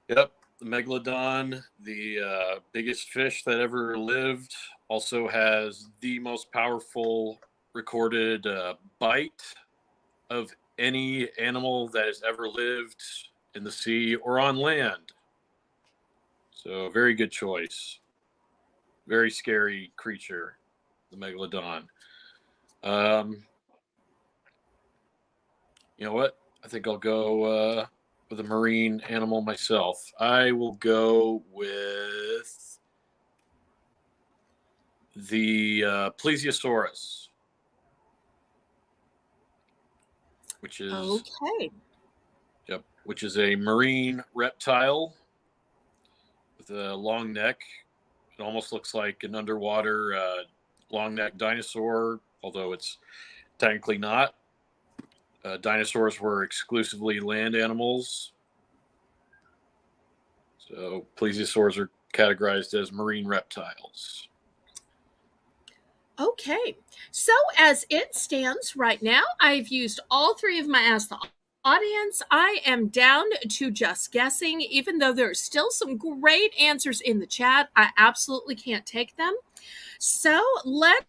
Yep. The Megalodon, the biggest fish that ever lived, also has the most powerful recorded bite of any animal that has ever lived in the sea or on land. So, very good choice. Very scary creature, the Megalodon. You know what? I think I'll go with a marine animal myself. I will go with the Plesiosaurus, which is Okay. which is a marine reptile with a long neck. It almost looks like an underwater long neck dinosaur, although it's technically not. Dinosaurs were exclusively land animals, so plesiosaurs are categorized as marine reptiles. Okay. So as it stands right now, I've used all three of my Ask the Audience. I am down to just guessing, even though there are still some great answers in the chat. I absolutely can't take them. So let's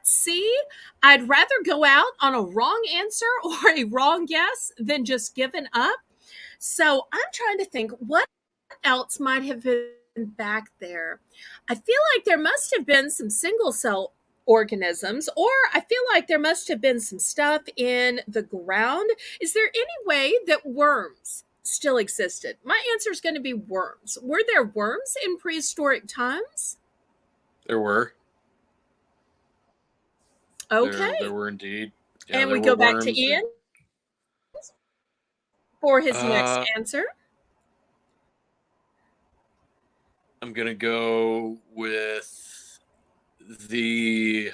see. I'd rather go out on a wrong answer or a wrong guess than just giving up. So I'm trying to think what else might have been back there. I feel like there must have been some single cell organisms, or I feel like there must have been some stuff in the ground. Is there any way that worms still existed? My answer is going to be worms. Were there worms in prehistoric times? There were. Okay. There were indeed. Yeah, and we there go were back to worms Ian for his next and, answer. I'm going to go with the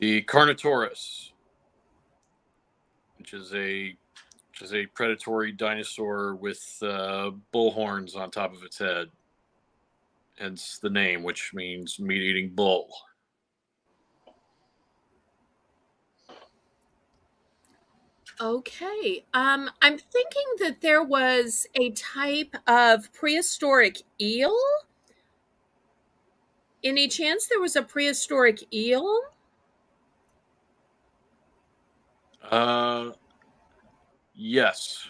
Carnotaurus, which is a predatory dinosaur with bull horns on top of its head. Hence the name, which means meat-eating bull. Okay. I'm thinking that there was a type of prehistoric eel. Any chance there was a prehistoric eel? Yes.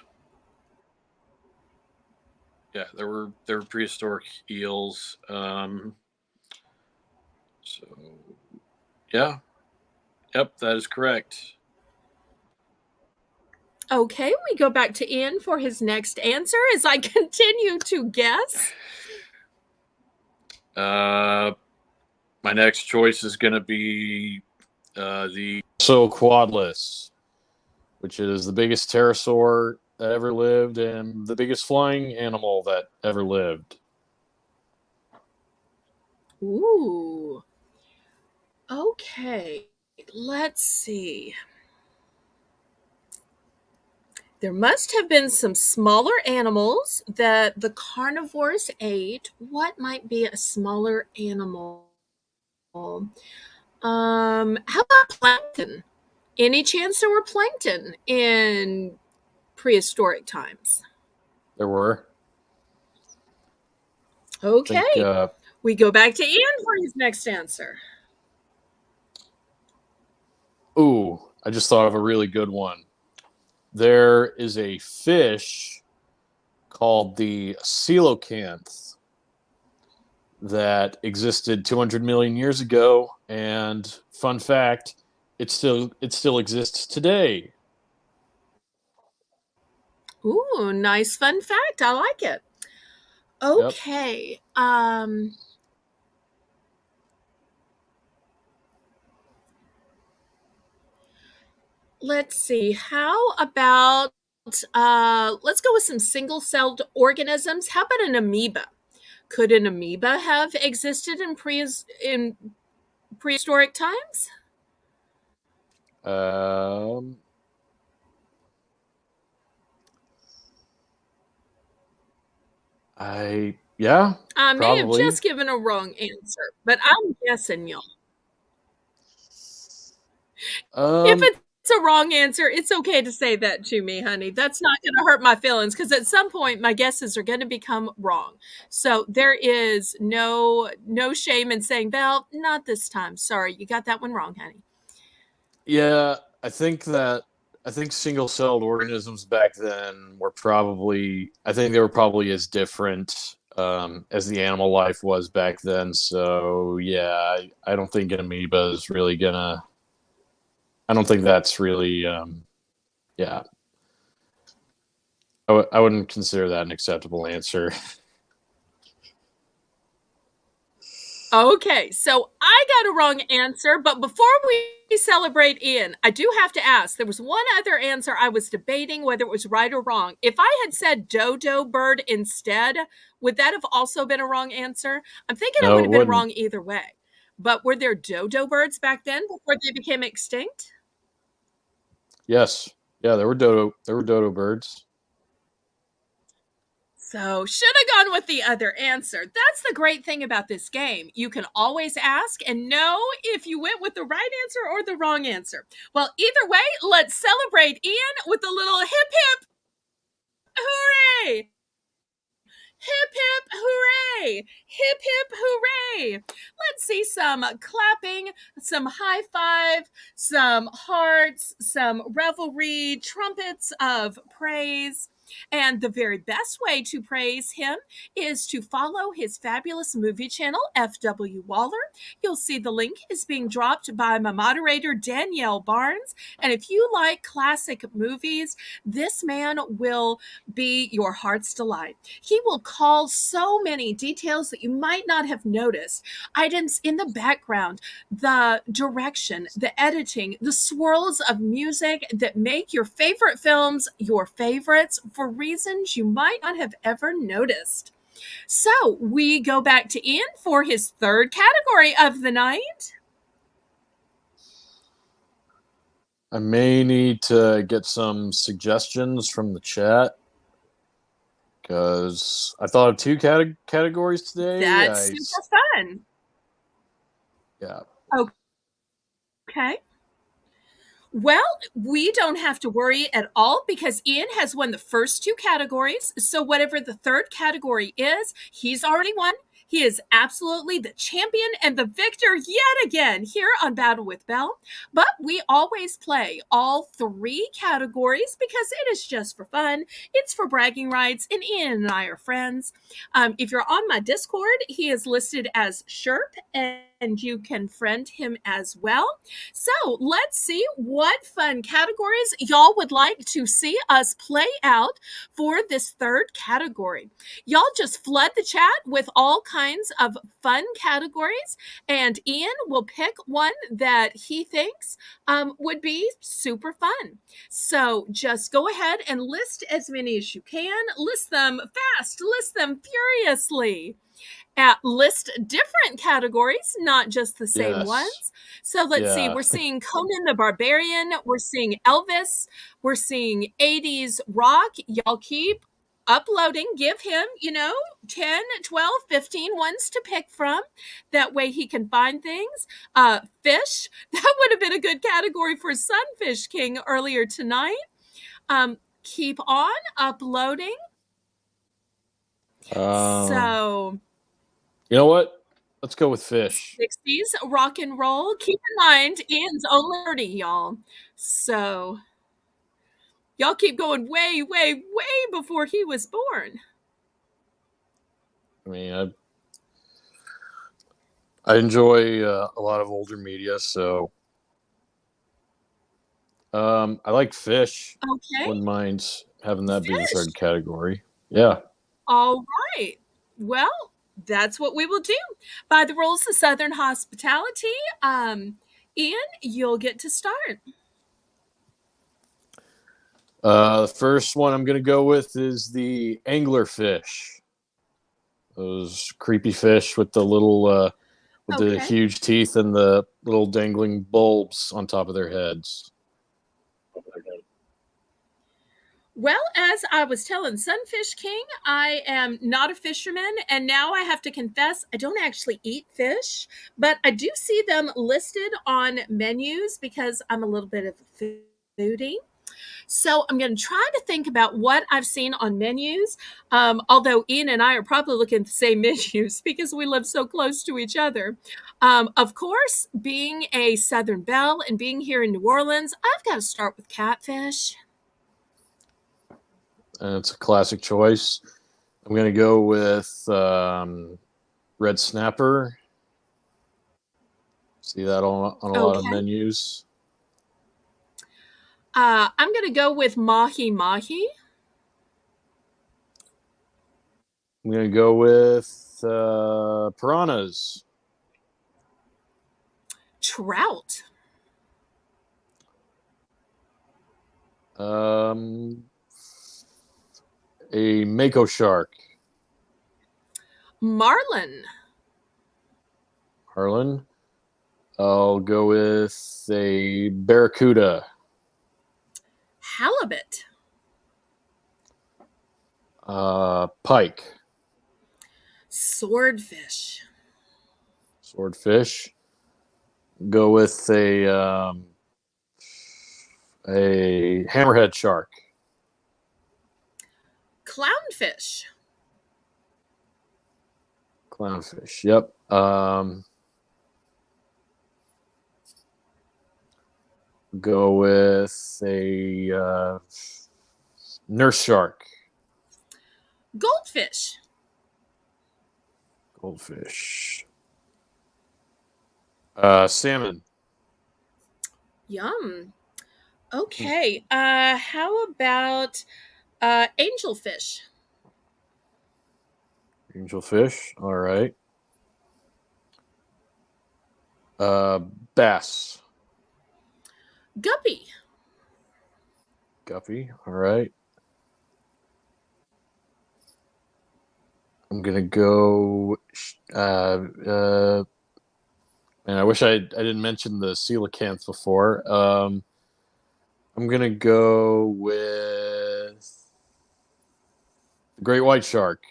Yeah, there were prehistoric eels. So yeah, yep, that is correct. Okay, we go back to Ian for his next answer as I continue to guess. My next choice is going to be the Quadlus, which is the biggest pterosaur that ever lived and the biggest flying animal that ever lived. Ooh. Okay, let's see. There must have been some smaller animals that the carnivores ate. What might be a smaller animal? How about plankton? Any chance there were plankton in prehistoric times? There were. I think, Okay, we go back to Ian for his next answer. ooh, I just thought of a really good one. There is a fish called the coelacanth that existed 200 million years ago, and fun fact, it still exists today. Ooh, nice fun fact. I like it. Yep. Okay. Let's see. How about let's go with some single-celled organisms. How about an amoeba? Could an amoeba have existed in prehistoric times? Um, yeah, I may have probably. just given a wrong answer, but I'm guessing y'all. If Um, it's a wrong answer, it's okay to say that to me, honey. That's not going to hurt my feelings because at some point my guesses are going to become wrong. So there is no shame in saying, Belle, not this time. Sorry, you got that one wrong, honey. yeah, I think single-celled organisms back then were probably, I think they were probably as different as the animal life was back then. So yeah, I don't think an amoeba is really gonna. I don't think that's really. Yeah, I wouldn't consider that an acceptable answer. Okay, so I got a wrong answer, but before we celebrate Ian, I do have to ask. There was one other answer I was debating whether it was right or wrong. If I had said dodo bird instead, would that have also been a wrong answer? I'm thinking it No, would it have been wouldn't. wrong either way. But were there dodo birds back then before they became extinct? Yes, yeah, there were dodo. There were dodo birds. So, should have gone with the other answer. That's the great thing about this game. You can always ask and know if you went with the right answer or the wrong answer. Well, either way, let's celebrate Ian with a little hip hip hooray! Hip hip hooray! Hip hip hooray! Let's see some clapping, some high five, some hearts, some revelry, trumpets of praise. And the very best way to praise him is to follow his fabulous movie channel, FW Waller. You'll see the link is being dropped by my moderator, Danielle Barnes. And if you like classic movies, this man will be your heart's delight. He will call so many details that you might not have noticed. Items in the background, the direction, the editing, the swirls of music that make your favorite films your favorites for reasons you might not have ever noticed. So we go back to Ian for his third category of the night. I may need to get some suggestions from the chat because I thought of two categories today. That's super fun. Yeah. Okay. Well, we don't have to worry at all because Ian has won the first two categories. So, whatever the third category is, he's already won. He is absolutely the champion and the victor yet again here on Battle with Belle. But we always play all 3 categories because it is just for fun. It's for bragging rights, and Ian and I are friends. If you're on my Discord, he is listed as Sherp, and you can friend him as well. So let's see what fun categories y'all would like to see us play out for this 3rd category. Y'all just flood the chat with all kinds of fun categories, and Ian will pick one that he thinks would be super fun. So just go ahead and list as many as you can. List them fast, list them furiously. List different categories, not just the same ones. So let's see. We're seeing Conan the Barbarian. We're seeing Elvis. We're seeing 80s rock. Y'all keep uploading. Give him, 10, 12, 15 ones to pick from. That way he can find things. Fish. That would have been a good category for Sunfish King earlier tonight. Keep on uploading. So... You know what? Let's go with fish. 60s rock and roll. Keep in mind, Ian's only 30, y'all. So y'all keep going way, way, way before he was born. I mean, I enjoy a lot of older media, so I like fish. Okay. Wouldn't mind having that be the Fish. 3rd category. Yeah. All right. Well, that's what we will do. By the rules of Southern hospitality, Ian, you'll get to start. The first one I'm going to go with is the anglerfish. Those creepy fish with the little, the huge teeth and the little dangling bulbs on top of their heads. Well, as I was telling Sunfish King, I am not a fisherman, and now I have to confess I don't actually eat fish, but I do see them listed on menus because I'm a little bit of a foodie. So I'm going to try to think about what I've seen on menus, although Ian and I are probably looking at the same menus because we live so close to each other. Of course, being a Southern belle and being here in New Orleans, I've got to start with catfish. And it's a classic choice. I'm going to go with red snapper. See that on a lot of menus. I'm going to go with mahi-mahi. I'm going to go with piranhas. Trout. A mako shark. Marlin. I'll go with a barracuda. Halibut. Pike. Swordfish. Go with a hammerhead shark. Clownfish. Yep. Go with a nurse shark. Goldfish. Salmon. Yum. Okay. How about angelfish? All right. Bass. Guppy. All right. I'm gonna go. And I wish I didn't mention the coelacanth before. I'm gonna go with the great white shark.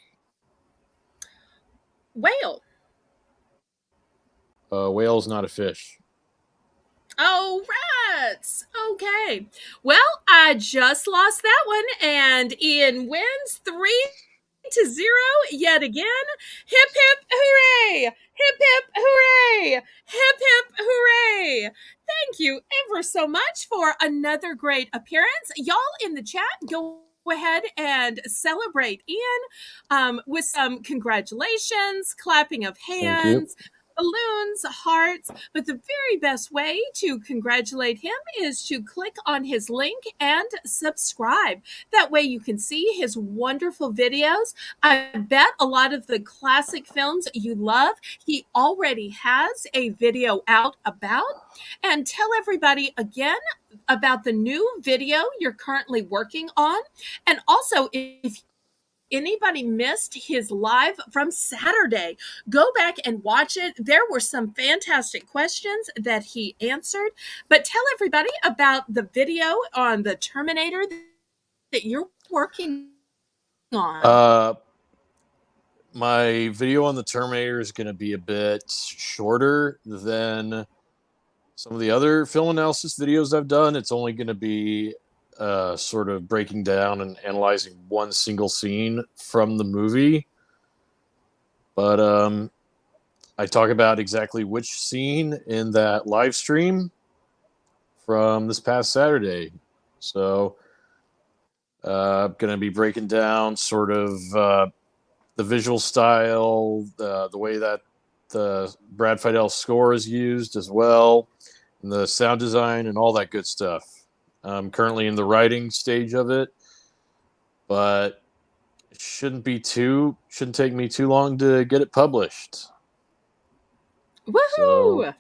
Whale. Whale's not a fish. Oh, rats. Okay. Well, I just lost that one, and Ian wins 3 to 0 yet again. Hip, hip, hooray! Hip, hip, hooray! Hip, hip, hooray! Thank you ever so much for another great appearance. Y'all in the chat, go ahead and celebrate Ian with some congratulations, clapping of hands, balloons, hearts. But the very best way to congratulate him is to click on his link and subscribe. That way you can see his wonderful videos. I bet a lot of the classic films you love, he already has a video out about. And tell everybody again about the new video you're currently working on. And also, if anybody missed his live from Saturday, go back and watch it. There were some fantastic questions that he answered. But tell everybody about the video on the Terminator that you're working on. My video on the Terminator is going to be a bit shorter than some of the other film analysis videos I've done. It's only going to be sort of breaking down and analyzing one single scene from the movie. But I talk about exactly which scene in that live stream from this past Saturday. So I'm going to be breaking down sort of the visual style, the way that the Brad Fiedel score is used as well, and the sound design and all that good stuff. I'm currently in the writing stage of it, but it shouldn't take me too long to get it published. Woohoo! So,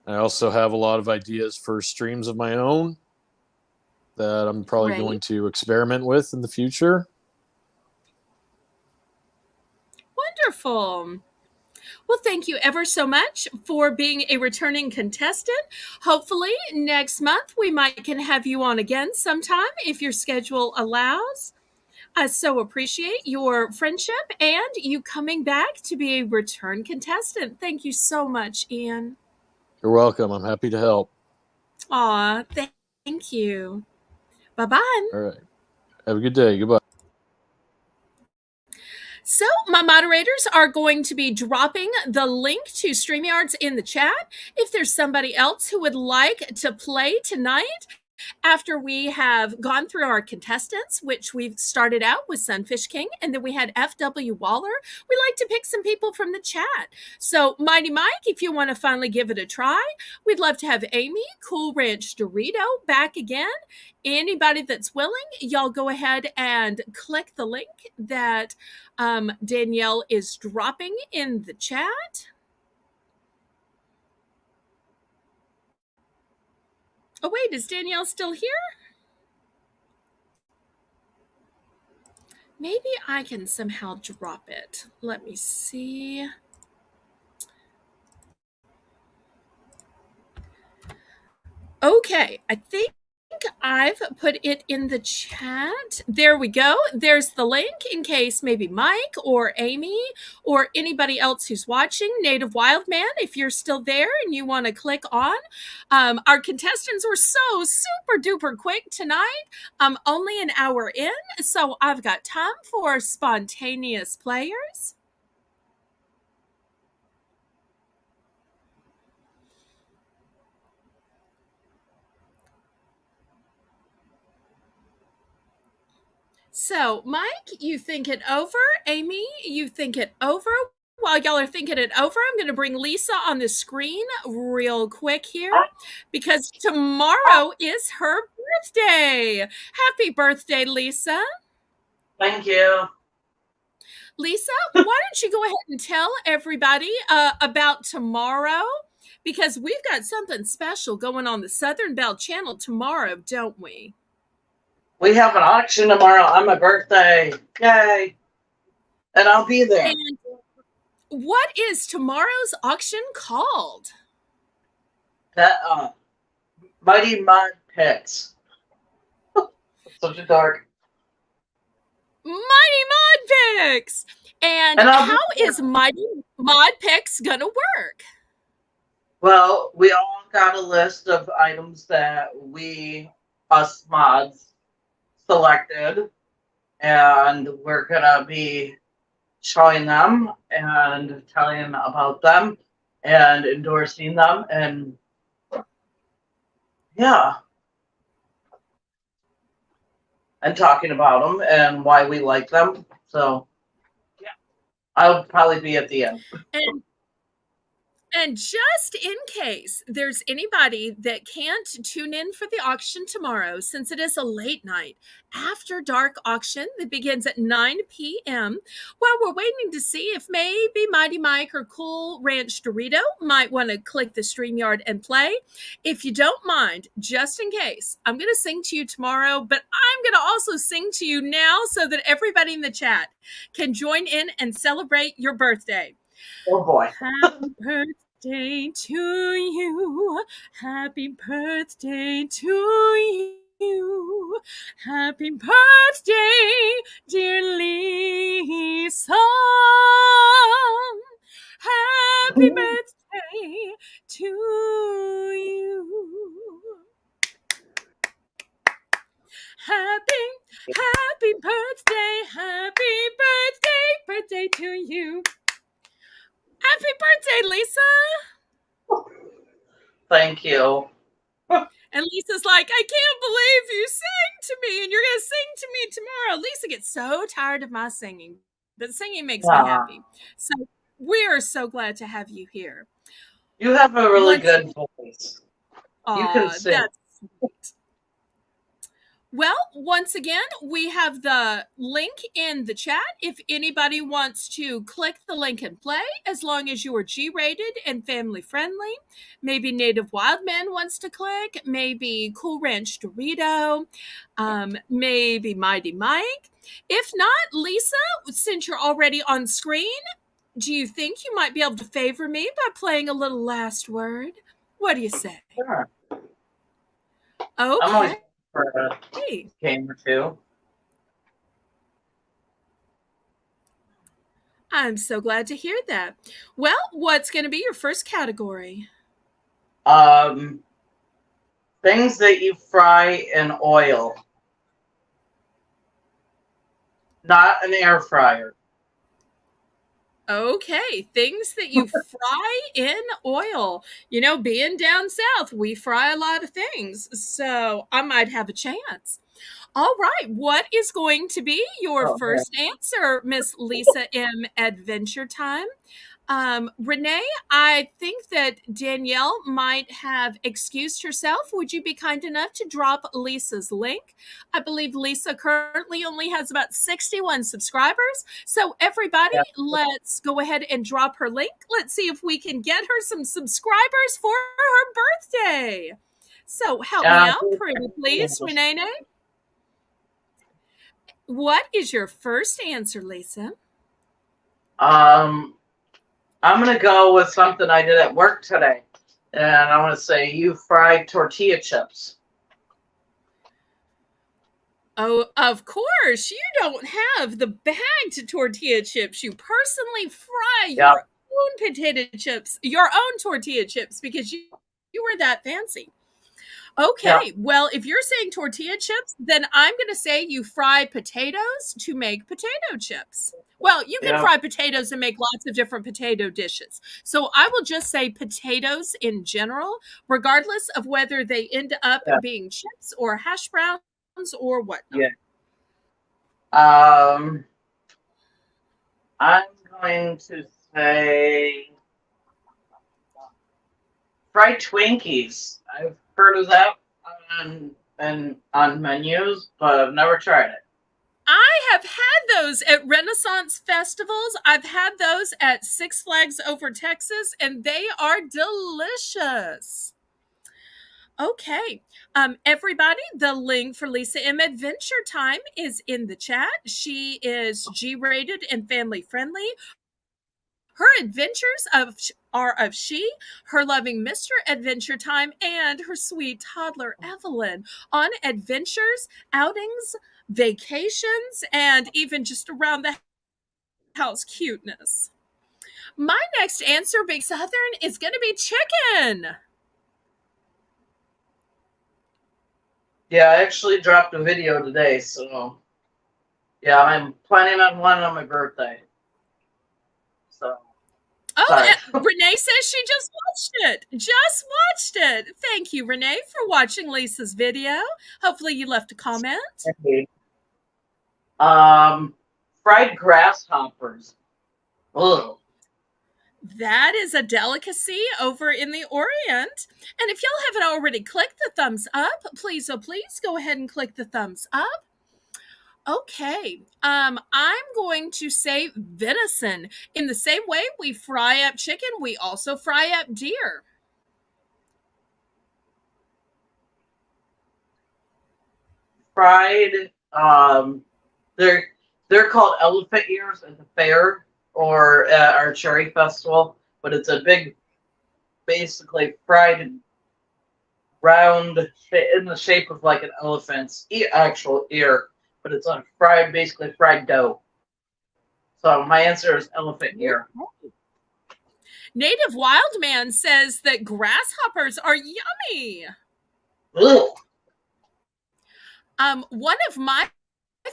I also have a lot of ideas for streams of my own that I'm probably going to experiment with in the future. Wonderful. Well, thank you ever so much for being a returning contestant. Hopefully next month we can have you on again sometime if your schedule allows. I so appreciate your friendship and you coming back to be a return contestant. Thank you so much, Ian. You're welcome. I'm happy to help. Aw, thank you. Bye-bye. All right. Have a good day. Goodbye. So my moderators are going to be dropping the link to StreamYards in the chat. If there's somebody else who would like to play tonight, after we have gone through our contestants, which we've started out with Sunfish King, and then we had F.W. Waller, we like to pick some people from the chat. So Mighty Mike, if you want to finally give it a try, we'd love to have Amy, Cool Ranch Dorito back again. Anybody that's willing, y'all go ahead and click the link that Danielle is dropping in the chat. Oh, wait, is Danielle still here? Maybe I can somehow drop it. Let me see. Okay, I think I've put it in the chat. There we go. There's the link in case maybe Mike or Amy or anybody else who's watching, Native Wildman, if you're still there and you want to click on. Our contestants were so super duper quick tonight. Only an hour in, so I've got time for spontaneous players. So, Mike, you think it over. Amy, you think it over. While y'all are thinking it over, I'm going to bring Lisa on the screen real quick here because tomorrow is her birthday. Happy birthday, Lisa. Thank you. Lisa, why don't you go ahead and tell everybody about tomorrow? Because we've got something special going on the Southern Belle channel tomorrow, don't we? We have an auction tomorrow on my birthday. Yay. And I'll be there. And what is tomorrow's auction called? That Mighty Mod Picks. Such a dark. Mighty Mod Picks. And how is Mighty Mod Picks gonna work? Well, we all got a list of items that us mods selected, and we're gonna be showing them and telling about them and endorsing them, and yeah, and talking about them and why we like them. So yeah, I'll probably be at the end. And And just in case there's anybody that can't tune in for the auction tomorrow, since it is a late night, after dark auction that begins at 9 p.m., while we're waiting to see if maybe Mighty Mike or Cool Ranch Dorito might want to click the StreamYard and play. If you don't mind, just in case, I'm going to sing to you tomorrow, but I'm going to also sing to you now so that everybody in the chat can join in and celebrate your birthday. Oh boy. Happy birthday to you. Happy birthday to you. Happy birthday, dear Lisa. Happy birthday to you. Happy birthday to you. Happy birthday, Lisa. Thank you. And Lisa's like, I can't believe you sang to me and you're going to sing to me tomorrow. Lisa gets so tired of my singing, but singing makes me happy. So we're so glad to have you here. You have a really good voice. You can sing. That's sweet. Well, once again, we have the link in the chat. If anybody wants to click the link and play, as long as you are G-rated and family friendly. Maybe Native Wildman wants to click. Maybe Cool Ranch Dorito. Maybe Mighty Mike. If not, Lisa, since you're already on screen, do you think you might be able to favor me by playing a little last word? What do you say? Sure. Okay. I'm always for a game or two. I'm so glad to hear that. Well, what's going to be your first category? Things that you fry in oil. Not an air fryer. Okay, things that you fry in oil. You know, being down south, we fry a lot of things, so I might have a chance. All right, what is going to be your first answer, Miss Lisa M. Adventure Time? Renee, I think that Danielle might have excused herself. Would you be kind enough to drop Lisa's link? I believe Lisa currently only has about 61 subscribers. So everybody, let's go ahead and drop her link. Let's see if we can get her some subscribers for her birthday. So help me out, pretty please, Renee. What is your first answer, Lisa? I'm going to go with something I did at work today. And I want to say you fried tortilla chips. Oh, of course. You don't have the bagged tortilla chips. You personally fry your own potato chips, your own tortilla chips, because you were that fancy. Okay, well, if you're saying tortilla chips, then I'm going to say you fry potatoes to make potato chips. Well, you can fry potatoes and make lots of different potato dishes. So I will just say potatoes in general, regardless of whether they end up being chips or hash browns or whatnot. I'm going to say fried Twinkies. I've heard of that on menus, but I've never tried it. I have had those at Renaissance festivals. I've had those at Six Flags Over Texas, and they are delicious. Okay, everybody, the link for Lisa M. Adventure Time is in the chat. She is G-rated and family friendly. Her adventures are of she, her loving Mr. Adventure Time, and her sweet toddler Evelyn on adventures, outings, vacations, and even just around the house cuteness. My next answer, being Southern, is going to be chicken. Yeah, I actually dropped a video today, so Yeah, I'm planning on one on my birthday. So, Oh, sorry. Renee says she just watched it. Just watched it. Thank you, Renee, for watching Lisa's video. Hopefully you left a comment. Fried grasshoppers. Ugh. That is a delicacy over in the Orient. And if y'all haven't already clicked the thumbs up, please, oh please, go ahead and click the thumbs up. Okay, I'm going to say venison. In the same way we fry up chicken, we also fry up deer. Fried. They're called elephant ears at the fair or at our cherry festival, but it's a big, basically fried round in the shape of like an elephant's actual ear, but it's on fried, basically fried dough. So my answer is elephant ear. Native Wildman says that grasshoppers are yummy. Ugh. One of my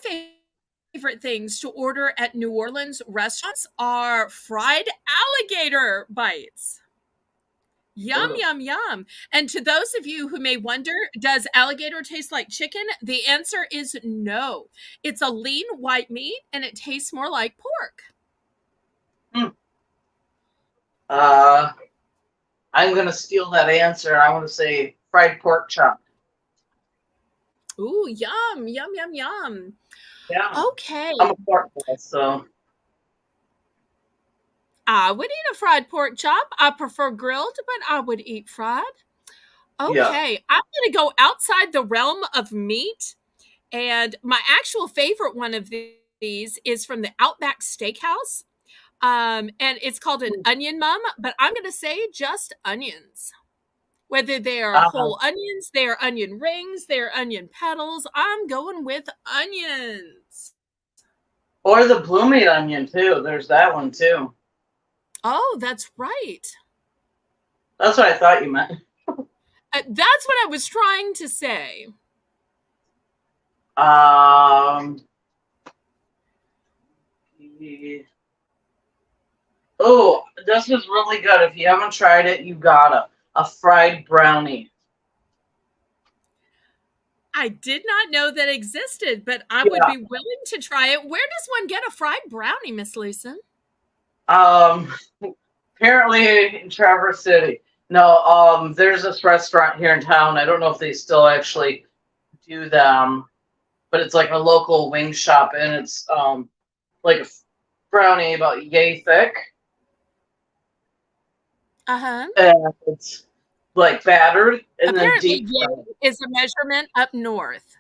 favorite things to order at New Orleans restaurants are fried alligator bites. Yum, Ugh. yum, yum. And to those of you who may wonder, does alligator taste like chicken? The answer is no. It's a lean white meat and it tastes more like pork. I'm going to steal that answer. I want to say fried pork chop. Ooh, yum, yum, yum, yum. Yeah. Okay. I'm a pork guy, so. I would eat a fried pork chop. I prefer grilled, but I would eat fried. Okay. Yeah. I'm going to go outside the realm of meat. And my actual favorite one of these is from the Outback Steakhouse. And it's called an onion mum, but I'm going to say just onions. Whether they are whole onions, they are onion rings, they are onion petals, I'm going with onions. Or the bloomy onion, too. There's that one, too. Oh, that's right. That's what I thought you meant. That's what I was trying to say. Oh, this is really good. If you haven't tried it, you gotta. A fried brownie. I did not know that existed, but I would be willing to try it. Where does one get a fried brownie, Miss Lisa? Apparently in Traverse City. No, there's this restaurant here in town. I don't know if they still actually do them, but it's like a local wing shop, and it's like a brownie about yay thick. Uh-huh. And it's like battered and apparently then deep yay is a measurement up north.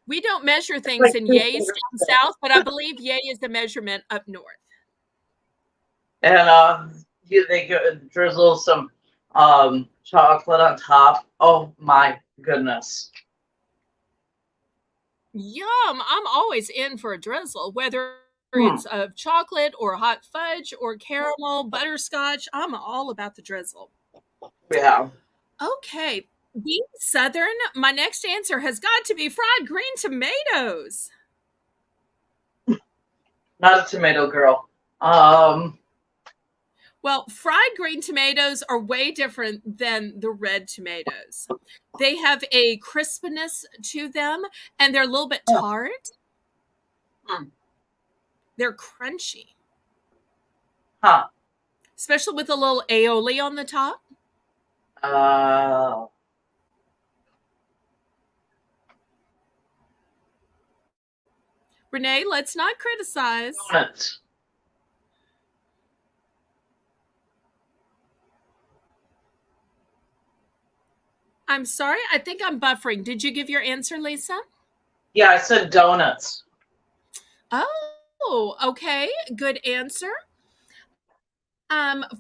We don't measure things in yays down south, but I believe yay is the measurement up north. And they drizzle some chocolate on top. Oh my goodness. Yum. I'm always in for a drizzle, whether it's of chocolate or hot fudge or caramel, butterscotch. I'm all about the drizzle. Yeah. Okay. Being Southern, my next answer has got to be fried green tomatoes. Not a tomato girl. Well, fried green tomatoes are way different than the red tomatoes. They have a crispness to them, and they're a little bit tart. They're crunchy. Huh. Especially with a little aioli on the top. Renee, let's not criticize. Donuts. I'm sorry. I think I'm buffering. Did you give your answer, Lisa? Yeah, I said donuts. Oh, okay. Good answer.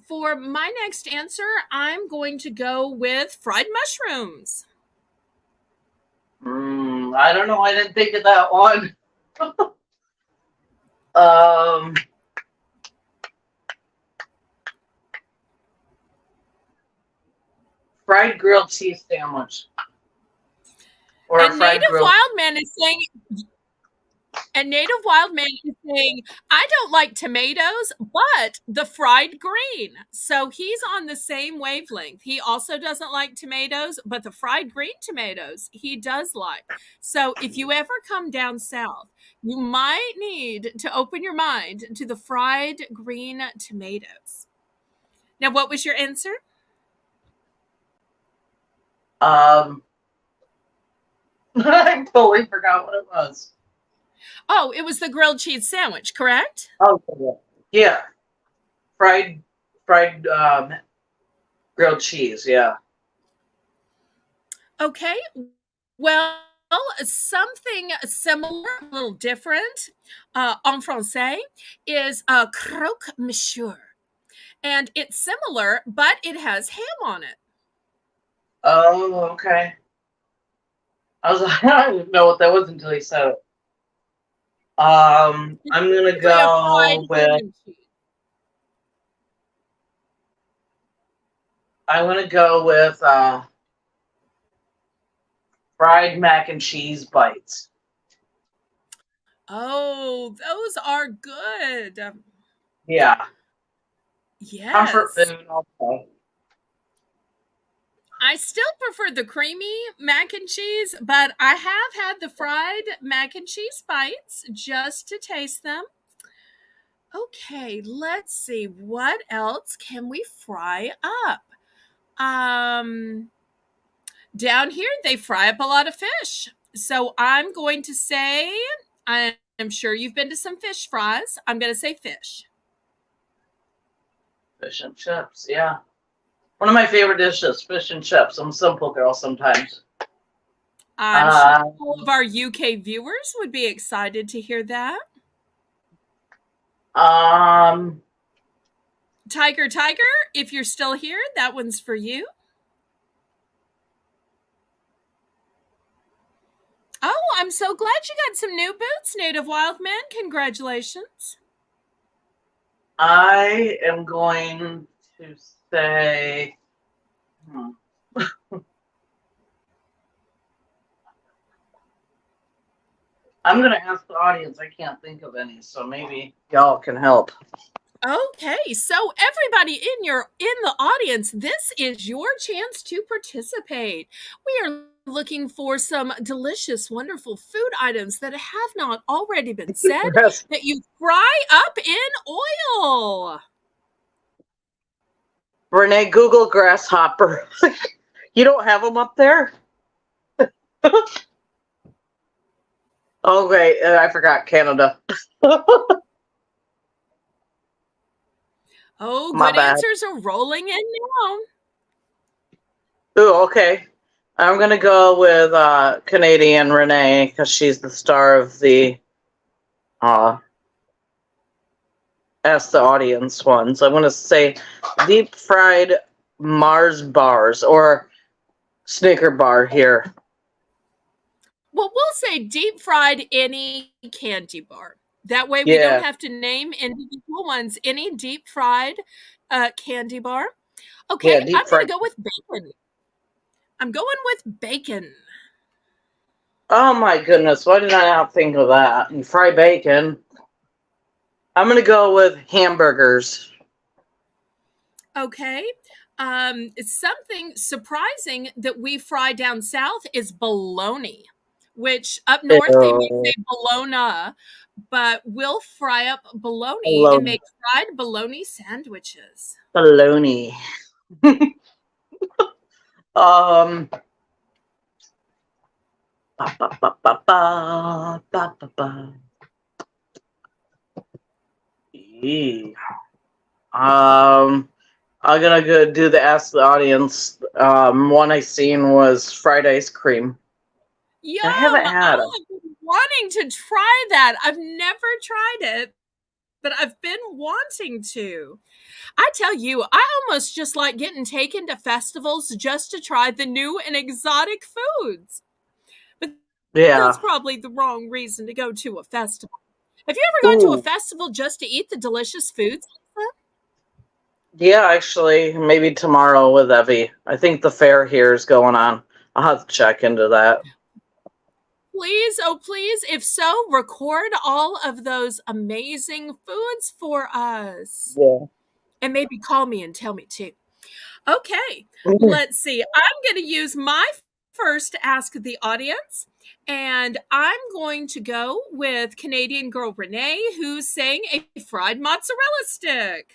For my next answer, I'm going to go with fried mushrooms. I don't know. I didn't think of that one. Fried grilled cheese sandwich. Or and Native Wildman is saying, And Native Wild Man is saying, I don't like tomatoes, but the fried green. So he's on the same wavelength. He also doesn't like tomatoes, but the fried green tomatoes he does like. So if you ever come down south, you might need to open your mind to the fried green tomatoes. Now, what was your answer? I totally forgot what it was. Oh, it was the grilled cheese sandwich, correct? Oh, yeah. Fried grilled cheese, yeah. Okay. Well, something similar, a little different, en français, is croque monsieur. And it's similar, but it has ham on it. Oh, okay. I was like, I didn't know what that was until he said it. I'm gonna Basically a fried go with ham and cheese. fried mac and cheese bites. Oh, those are good. Yeah. Comfort Yes. food also. I still prefer the creamy mac and cheese, but I have had the fried mac and cheese bites just to taste them. Okay, let's see. What else can we fry up? Down here, they fry up a lot of fish. So I'm going to say, I'm sure you've been to some fish fries. I'm going to say fish. Fish and chips, yeah. One of my favorite dishes, fish and chips. I'm a simple girl sometimes. I'm sure all of our UK viewers would be excited to hear that. Tiger, if you're still here, that one's for you. Oh, I'm so glad you got some new boots, Native Wild Man. Congratulations. I am going to say, I'm going to ask the audience. I can't think of any, so maybe y'all can help. Okay, so everybody in the audience, this is your chance to participate. We are looking for some delicious, wonderful food items that have not already been said Yes. that you fry up in oil. Renee, Google grasshopper. You don't have them up there? Oh, great. I forgot Canada. Oh, My good bad. answers are rolling in now. Ooh, okay. I'm going to go with Canadian Renee because she's the star of the Ask the Audience one. So I'm going to say deep fried Mars bars or Snicker bar here. Well, we'll say deep fried any candy bar. That way we don't have to name individual ones. Any deep fried candy bar. Okay, Yeah, I'm deep going fried. to go with bacon. I'm going with bacon. Oh my goodness, why did I not think of that? And fry bacon. I'm going to go with hamburgers. Okay. Something surprising that we fry down south is bologna, which up north they may say bologna, but we'll fry up bologna and make fried bologna sandwiches. Bologna. Ba, ba, ba, ba, ba, ba, ba, ba. Yeah. I'm gonna go do the Ask the Audience. One I seen was fried ice cream. Yum! I haven't had it. I've been wanting to try that. I've never tried it, but I've been wanting to. I tell you, I almost just like getting taken to festivals just to try the new and exotic foods. But that's probably the wrong reason to go to a festival. Have you ever gone to a festival just to eat the delicious foods? Yeah, actually, maybe tomorrow with Evie. I think the fair here is going on. I'll have to check into that. please, oh, please. If so, record all of those amazing foods for us. Yeah. And maybe call me and tell me too. Okay, let's see. I'm going to use my first Ask the Audience. And I'm going to go with Canadian girl Renee, who's saying a fried mozzarella stick.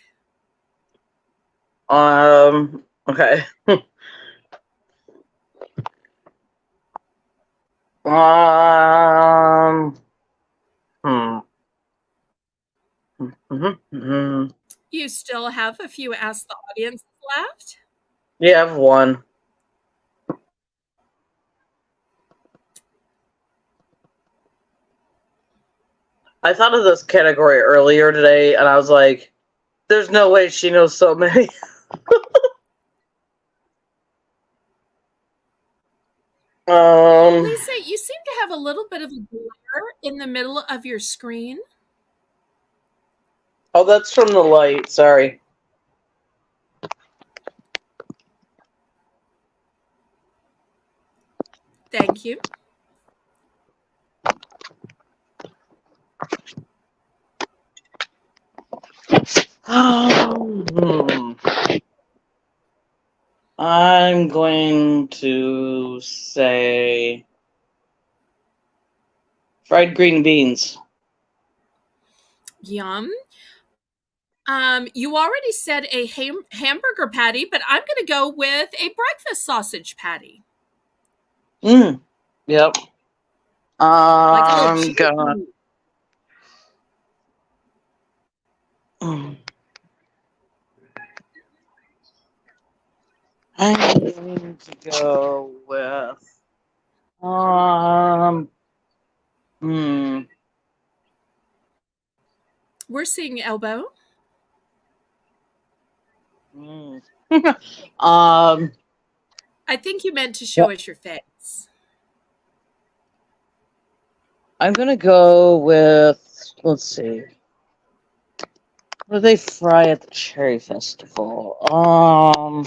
Okay. Hmm. You still have a few Ask the Audience left. Yeah, I have one. I thought of this category earlier today, and I was like, there's no way she knows so many. Lisa, you seem to have a little bit of a glare in the middle of your screen. Oh, that's from the light. Sorry. Thank you. I'm going to say fried green beans. Yum. You already said a hamburger patty, but I'm going to go with a breakfast sausage patty. Yep. Like a little I'm cheesy. gonna. I'm going to go with. We're seeing elbow. I I think you meant to show us your face. I'm gonna go with. Let's see. What do they fry at the Cherry Festival? Oh,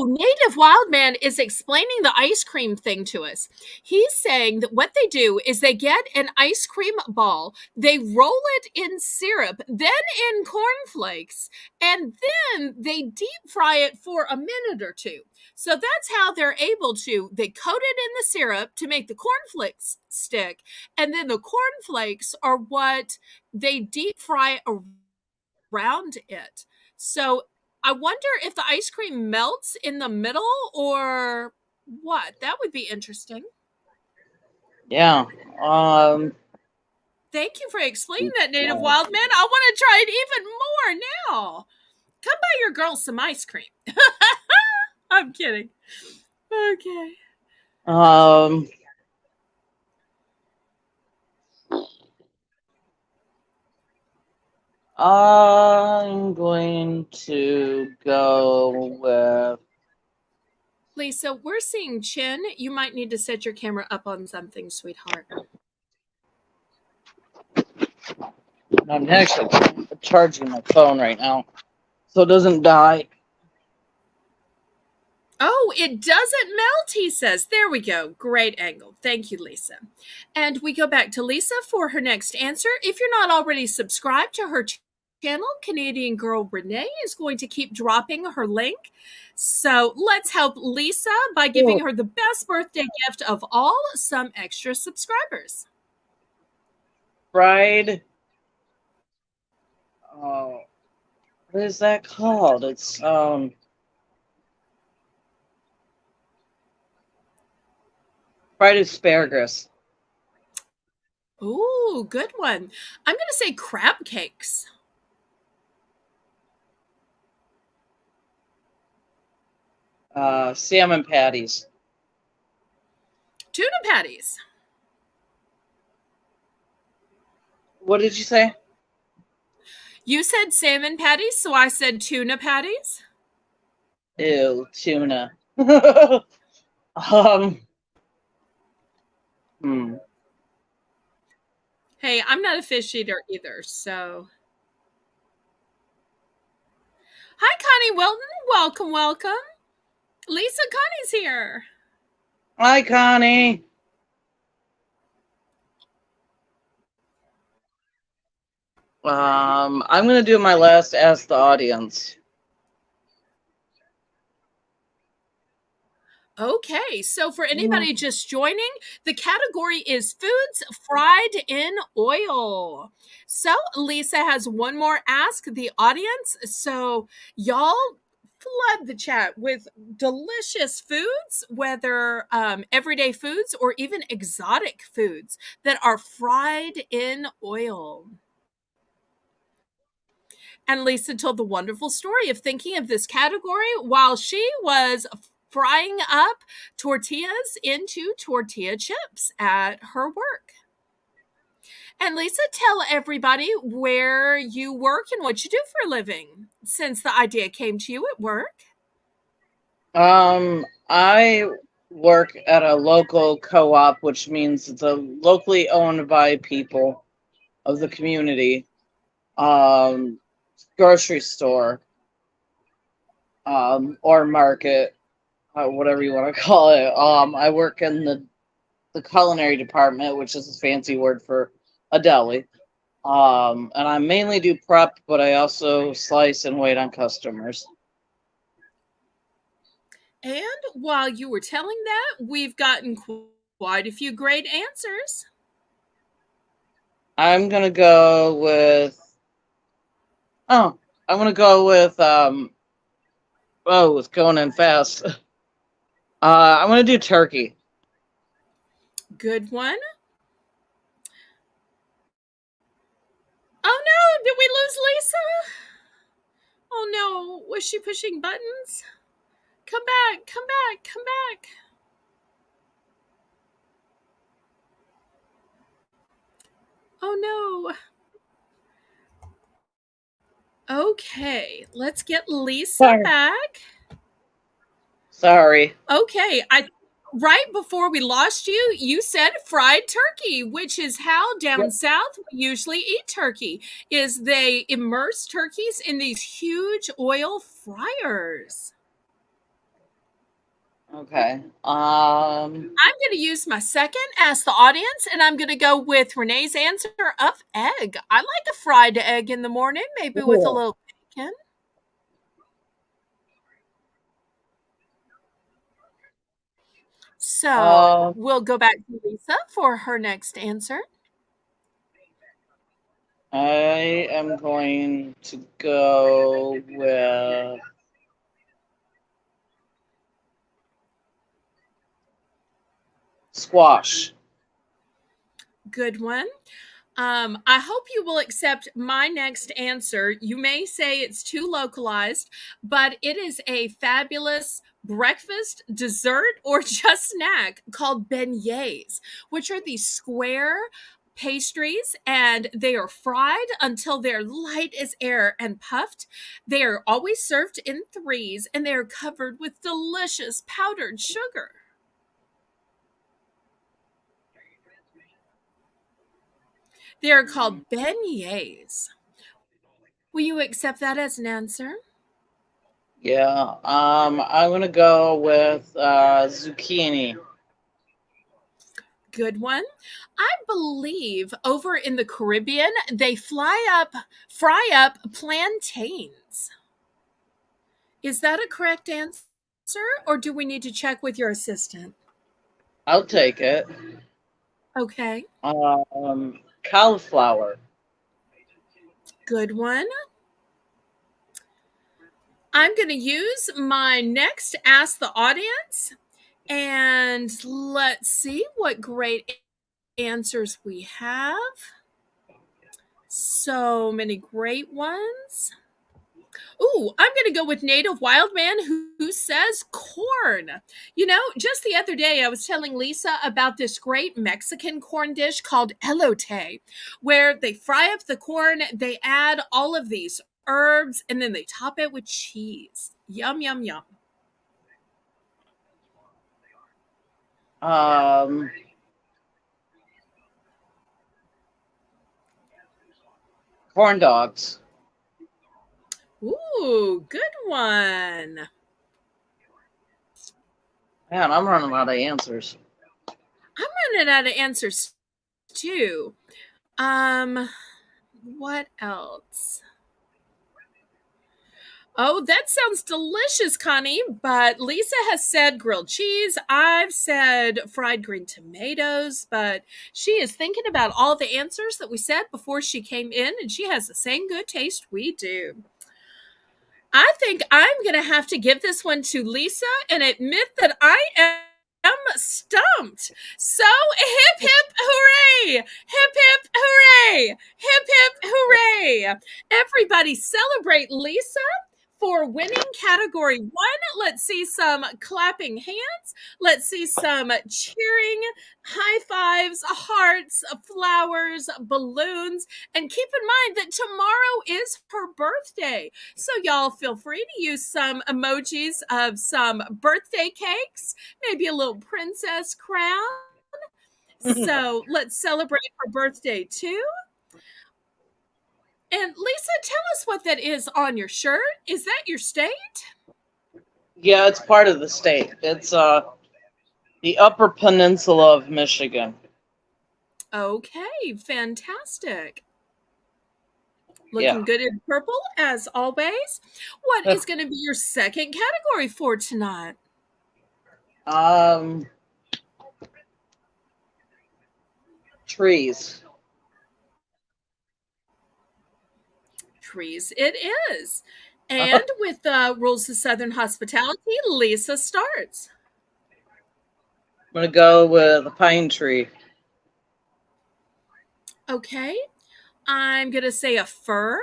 Native Wildman is explaining the ice cream thing to us. He's saying that what they do is they get an ice cream ball, they roll it in syrup, then in cornflakes, and then they deep fry it for a minute or two. So that's how they're able to. They coat it in the syrup to make the cornflakes stick, and then the cornflakes are what they deep fry around it. So I wonder if the ice cream melts in the middle or what. That would be interesting. Yeah. Thank you for explaining that, Native Wildman. I want to try it even more now. Come buy your girls some ice cream. I'm kidding. Okay. I'm going to go with. Lisa, we're seeing Chin. You might need to set your camera up on something, sweetheart. I'm actually charging my phone right now, so it doesn't die. Oh, it doesn't melt, he says. There we go. Great angle. Thank you, Lisa. And we go back to Lisa for her next answer. If you're not already subscribed to her channel, Canadian girl Renee is going to keep dropping her link. So let's help Lisa by giving her the best birthday gift of all, some extra subscribers. Fried. Oh, what is that called? It's fried asparagus. Ooh, good one. I'm going to say crab cakes. Salmon patties. Tuna patties. What did you say? You said salmon patties, so I said tuna patties. Ew, tuna. Hmm. Hey, I'm not a fish eater either, so. Hi, Connie Wilton. Welcome, welcome. Lisa, Connie's here. Hi, Connie. I'm gonna do my last Ask the Audience. Okay, so for anybody just joining, the category is foods fried in oil. So Lisa has one more ask the audience. So y'all flood the chat with delicious foods, whether everyday foods or even exotic foods that are fried in oil. And Lisa told the wonderful story of thinking of this category while she was frying up tortillas into tortilla chips at her work. And Lisa, tell everybody where you work and what you do for a living, since the idea came to you at work. I work at a local co-op, which means it's a locally owned by people of the community. Grocery store, or market, whatever you want to call it. I work in the culinary department, which is a fancy word for a deli. And I mainly do prep, but I also slice and wait on customers. And while you were telling that, we've gotten quite a few great answers. I'm gonna go with. Oh, I'm gonna go with. Oh, it's going in fast. I'm gonna do turkey. Good one. Oh no, did we lose Lisa? Oh no, was she pushing buttons? Come back, come back, come back. Oh no. Okay, let's get Lisa Sorry. back. Sorry. Okay, I right before we lost you, you said fried turkey, which is how down south we usually eat turkey. Is they immerse turkeys in these huge oil fryers. Okay. I'm going to use my second ask the audience, and I'm going to go with Renee's answer of egg. I like a fried egg in the morning, maybe with a little bacon. So Um, we'll go back to Lisa for her next answer. I am going to go with squash. Good one. I hope you will accept my next answer. You may say it's too localized, but it is a fabulous breakfast, dessert, or just snack called beignets, which are these square pastries, and they are fried until they're light as air and puffed. They are always served in threes, and they are covered with delicious powdered sugar. They are called beignets. Will you accept that as an answer? Yeah. I'm gonna go with zucchini. Good one. I believe over in the Caribbean, they fry up plantains. Is that a correct answer, or do we need to check with your assistant? I'll take it. Okay, Cauliflower. good one. I'm going to use my next Ask the Audience, and let's see what great answers we have. So many great ones. Ooh, I'm going to go with Native Wildman who says corn. You know, just the other day I was telling Lisa about this great Mexican corn dish called elote, where they fry up the corn, they add all of these herbs, and then they top it with cheese. Yum, yum, yum. Um, Corn dogs. Ooh, good one. Man, I'm running out of answers. I'm running out of answers too. Um, What else? Oh, that sounds delicious, Connie. But Lisa has said grilled cheese. I've said fried green tomatoes. But she is thinking about all the answers that we said before she came in, and she has the same good taste we do. I think I'm going to have to give this one to Lisa and admit that I am stumped. So, hip, hip, hooray! Hip, hip, hooray! Hip, hip, hooray! Everybody celebrate Lisa for winning category 1. Let's see some clapping hands. Let's see some cheering, high fives, hearts, flowers, balloons. And keep in mind that tomorrow is her birthday. So y'all feel free to use some emojis of some birthday cakes, maybe a little princess crown. So let's celebrate her birthday too. And Lisa, tell us what that is on your shirt. Is that your state? Yeah, it's part of the state. It's the Upper Peninsula of Michigan. Okay, fantastic. Yeah. Looking good in purple as always. What is going to be your second category for tonight? Trees. Trees it is. And with the rules of Southern hospitality, Lisa starts. I'm gonna go with a pine tree. Okay. I'm going to say a fir.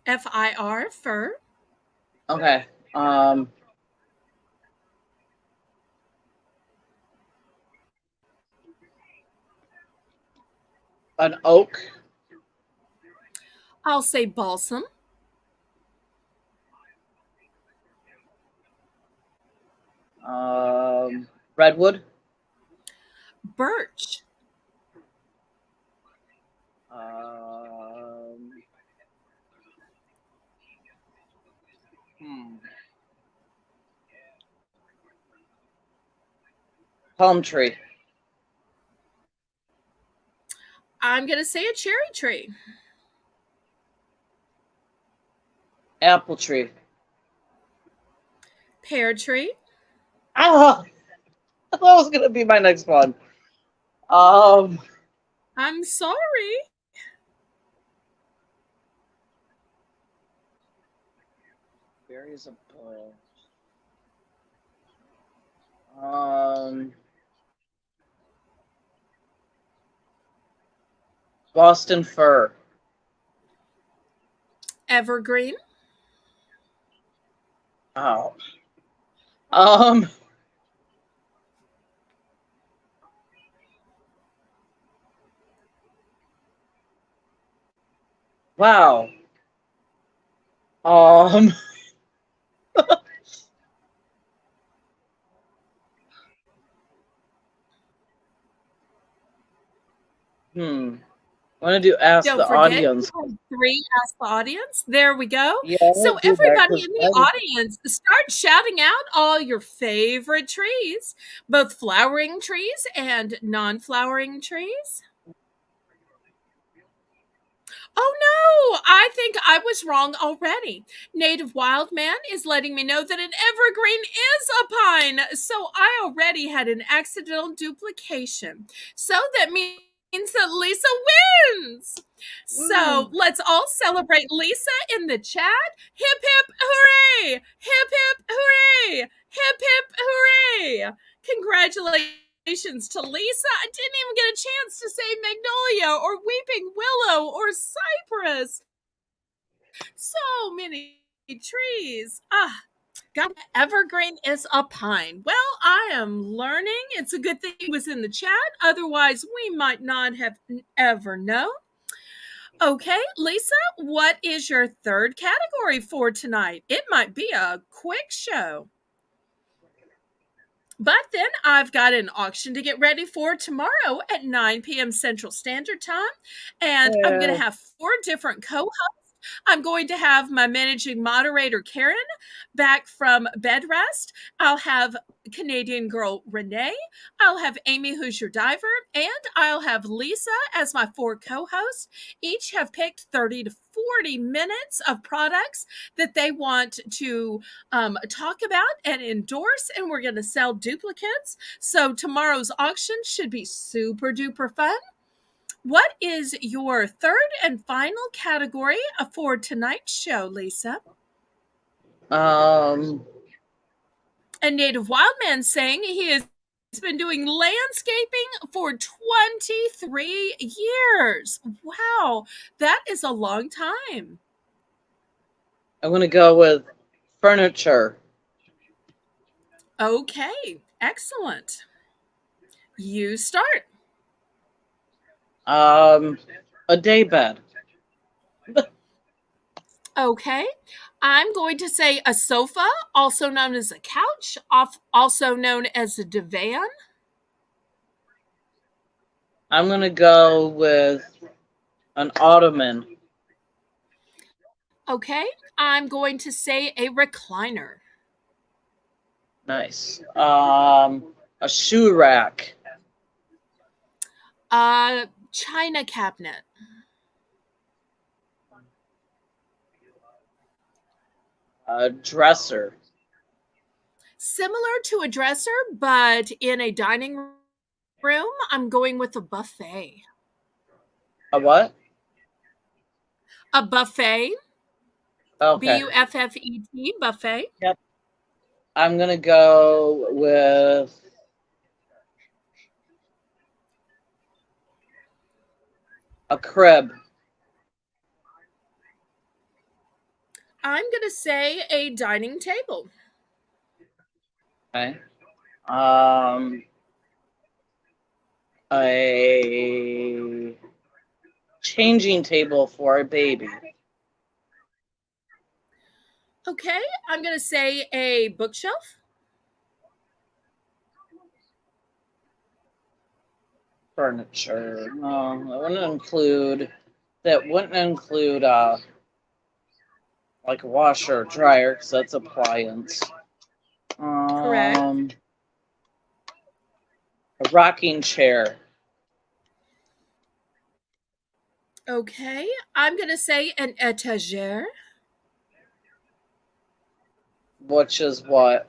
F-I-R, fir. Okay. An oak. I'll say balsam. Redwood. Birch. Palm tree. I'm going to say a cherry tree. Apple tree. Pear tree. Ah, that was gonna be my next one. I'm sorry. Berries of bush. Boston fir. Evergreen. Oh. Wow. I want to do ask Don't the forget, audience. you have 3 Ask the Audience. There we go. Yeah, So do that, everybody 'cause in the audience, start shouting out all your favorite trees, both flowering trees and non-flowering trees. Oh no, I think I was wrong already. Native Wildman is letting me know that an evergreen is a pine. So I already had an accidental duplication. So that means that Lisa wins. So let's all celebrate Lisa in the chat. Hip hip hooray! Hip hip hooray! Hip hip hooray! Congratulations to Lisa. I didn't even get a chance to say magnolia or weeping willow or cypress. So many trees. God, evergreen is a pine. Well, I am learning. It's a good thing he was in the chat. Otherwise, we might not have ever known. Okay, Lisa, what is your third category for tonight? It might be a quick show. But then I've got an auction to get ready for tomorrow at 9 p.m. Central Standard Time. And I'm going to have 4 different co-hosts I'm going to have my managing moderator, Karen, back from bed rest. I'll have Canadian girl Renee. I'll have Amy, who's your diver, and I'll have Lisa as my 4 co-hosts. Each have picked 30 to 40 minutes of products that they want to talk about and endorse, and we're going to sell duplicates. So tomorrow's auction should be super duper fun. What is your third and final category for tonight's show, Lisa? Um, A native wild man saying he has been doing landscaping for 23 years. Wow, that is a long time. I'm gonna go with furniture. Okay, excellent. You start. A day bed. Okay, I'm going to say a sofa, also known as a couch, also known as a divan. I'm gonna go with an ottoman. Okay, I'm going to say a recliner. Nice. A shoe rack. China cabinet. A dresser. Similar to a dresser, but in a dining room, I'm going with a buffet. A what? A buffet. Okay. Buffet, buffet. Yep. I'm gonna go with a crib. I'm going to say a dining table. Okay. A changing table for a baby. Okay, I'm going to say a bookshelf. Furniture. No, that wouldn't include like a washer or dryer because that's appliance. Correct. A rocking chair. Okay, I'm going to say an etagere. Which is what?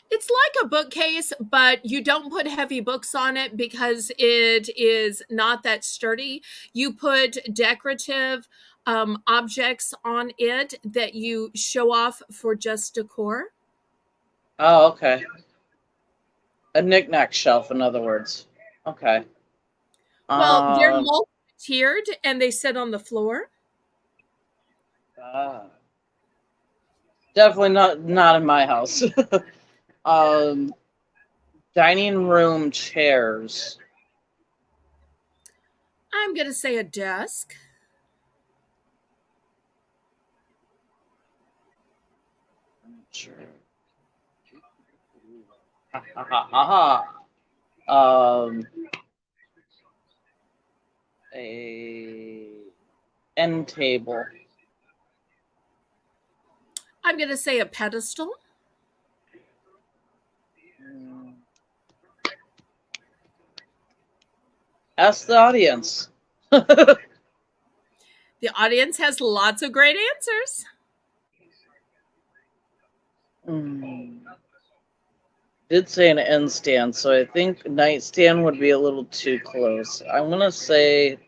It's like a bookcase, but you don't put heavy books on it because it is not that sturdy. You put decorative objects on it that you show off for just decor. Oh, okay. A knickknack shelf, in other words. Okay. Well, they're multi-tiered and they sit on the floor. Definitely not in my house. Dining room chairs. I'm going to say a desk. Sure. Ha, ha, ha, ha, ha. A end table. I'm going to say a pedestal. Ask the audience. The audience has lots of great answers. Did say an end stand, so I think nightstand would be a little too close. I'm gonna say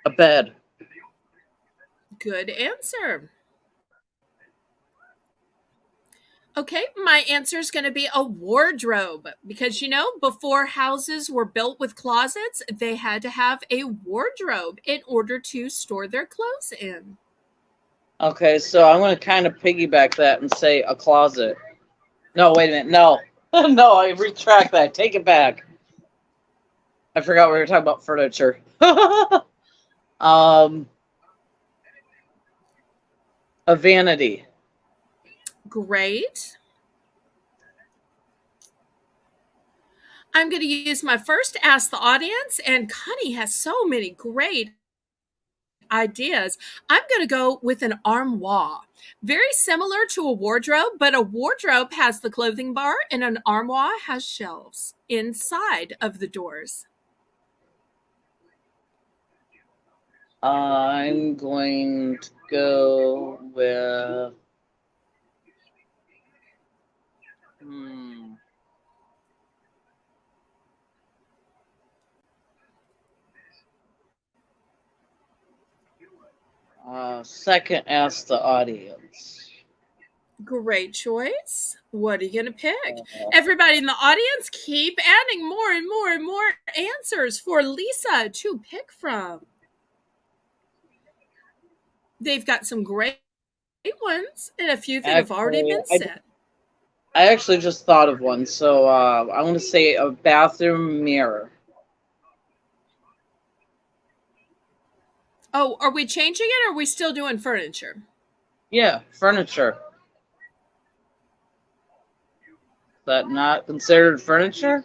a bed. Good answer. Okay, my answer is going to be a wardrobe because, before houses were built with closets, they had to have a wardrobe in order to store their clothes in. Okay, so I'm going to kind of piggyback that and say a closet. No, wait a minute. No. No, I retract that. Take it back. I forgot we were talking about furniture. A vanity. Great. I'm going to use my first Ask the Audience, and Connie has so many great ideas. I'm going to go with an armoire. Very similar to a wardrobe, but a wardrobe has the clothing bar and an armoire has shelves inside of the doors. I'm going to go with. Second, ask the audience. Great choice. What are you going to pick? Uh, Everybody in the audience, keep adding more and more and more answers for Lisa to pick from. They've got some great ones and a few that have already Actually, been said. I actually just thought of one, so I want to say a bathroom mirror. Oh, are we changing it or are we still doing furniture? Yeah, furniture. Is that not considered furniture?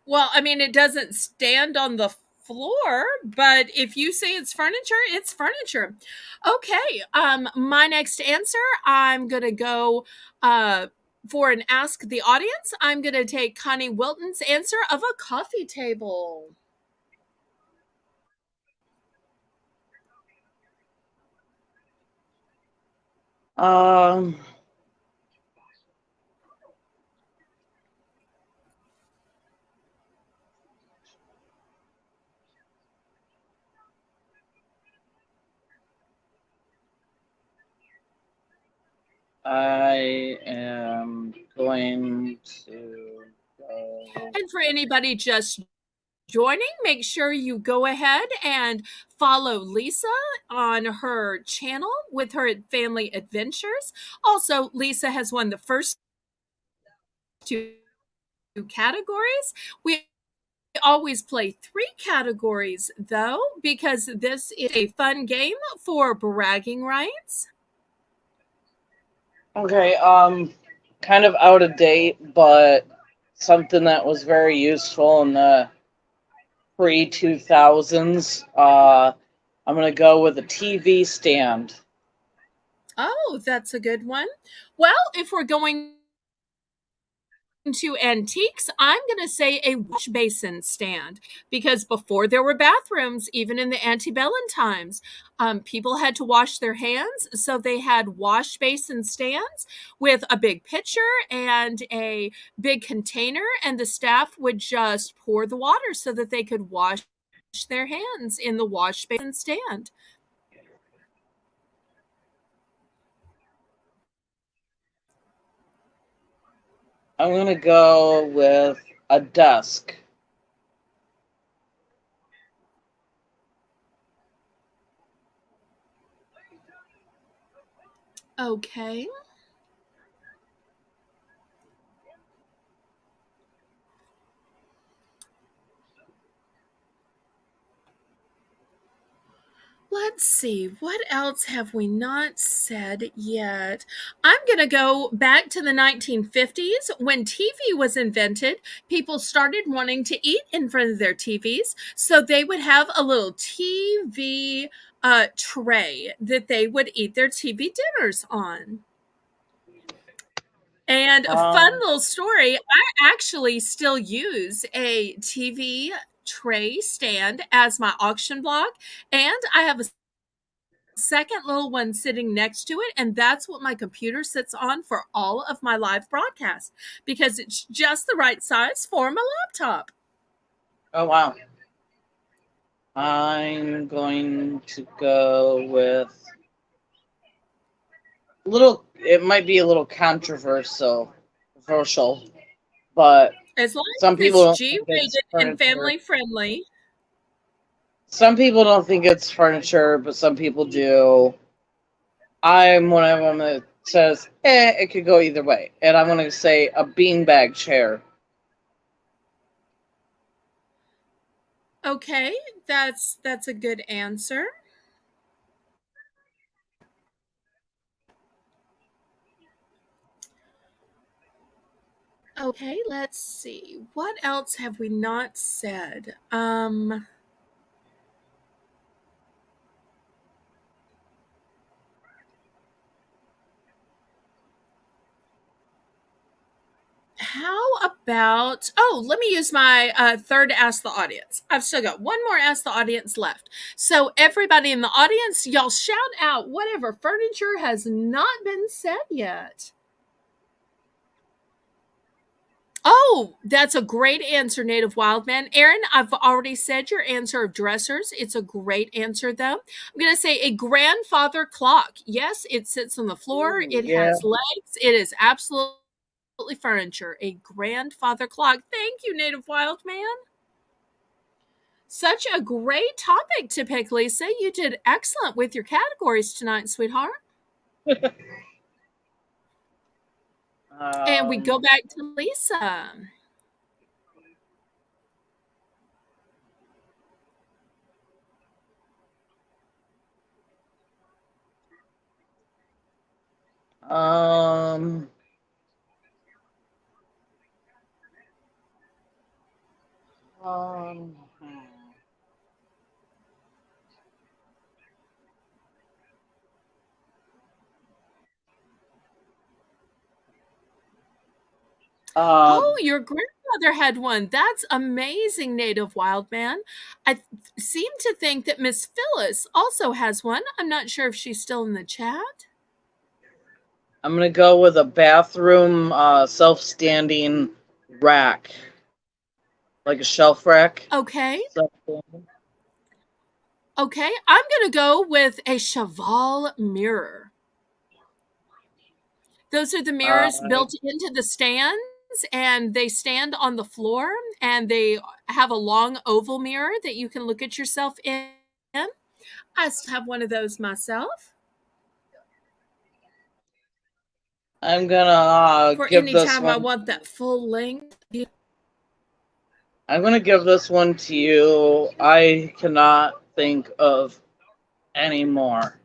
Well, I mean, it doesn't stand on the floor, but if you say it's furniture, it's furniture. Okay. My next answer, I'm gonna go for an ask the audience. I'm gonna take Connie Wilton's answer of a coffee table. um, I am going to go. And for anybody just joining, make sure you go ahead and follow Lisa on her channel with her family adventures. Also, Lisa has won the first two categories. We always play three categories though, because this is a fun game for bragging rights. Okay, kind of out of date, but something that was very useful in the pre 2000s. I'm gonna go with a TV stand. Oh, that's a good one. Well, if we're going to antiques, I'm going to say a wash basin stand because before there were bathrooms, even in the antebellum times, people had to wash their hands. So they had wash basin stands with a big pitcher and a big container, and the staff would just pour the water so that they could wash their hands in the wash basin stand. I'm gonna go with a desk. Okay. Let's see, what else have we not said yet? I'm going to go back to the 1950s when TV was invented. People started wanting to eat in front of their TVs, so they would have a little TV tray that they would eat their TV dinners on. And a fun Um, little story, I actually still use a TV tray stand as my auction block, and I have a second little one sitting next to it, and that's what my computer sits on for all of my live broadcasts because it's just the right size for my laptop. oh wow. I'm going to go with a little. It might be a little controversial, but As long some as people it's don't think it's G-rated and furniture. family friendly. Some people don't think it's furniture, but some people do. I'm one of them that says, it could go either way. And I'm going to say a beanbag chair. Okay, that's a good answer. Okay, let's see. What else have we not said? How about, oh, let me use my third Ask the Audience. I've still got one more Ask the Audience left. So, everybody in the audience, y'all shout out whatever furniture has not been said yet. Oh, that's a great answer, Native Wildman. Aaron, I've already said your answer of dressers. It's a great answer, though. I'm going to say a grandfather clock. Yes, it sits on the floor. Ooh, It yeah. has legs. It is absolutely furniture. A grandfather clock. Thank you, Native Wildman. Such a great topic to pick, Lisa. You did excellent with your categories tonight, sweetheart. And we go back to Lisa. Um, um, Oh, your grandmother had one. That's amazing, Native Wildman. I seem to think that Miss Phyllis also has one. I'm not sure if she's still in the chat. I'm gonna go with a bathroom self-standing rack, like a shelf rack. Okay. Self-standing. Okay. I'm going to go with a cheval mirror. Those are the mirrors built into the stands, and they stand on the floor, and they have a long oval mirror that you can look at yourself in. I still have one of those myself I'm gonna for give any this time I one. want that full length. I'm gonna give this one to you. I cannot think of any more.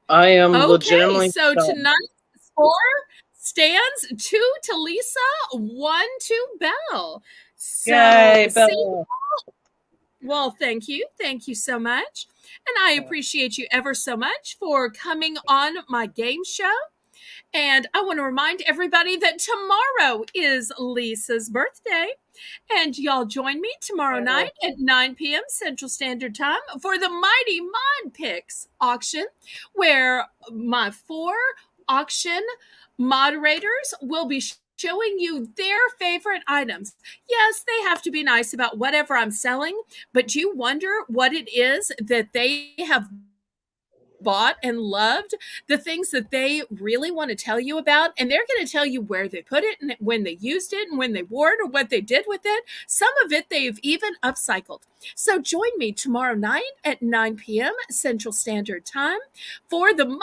I am Okay, legitimately so stumped. tonight's score stands 2 to Lisa, 1 to Belle. So, Yay, see, Belle! well, thank you. Thank you so much. And I appreciate you ever so much for coming on my game show. And I want to remind everybody that tomorrow is Lisa's birthday. And y'all join me tomorrow night at 9 p.m. Central Standard Time for the Mighty Mod Picks auction, where my 4 auction moderators will be showing you their favorite items. Yes, they have to be nice about whatever I'm selling, but you wonder what it is that they have bought and loved, the things that they really want to tell you about, and they're going to tell you where they put it and when they used it and when they wore it or what they did with it. Some of it they've even upcycled. So join me tomorrow night at 9 p.m. Central Standard Time for the Mighty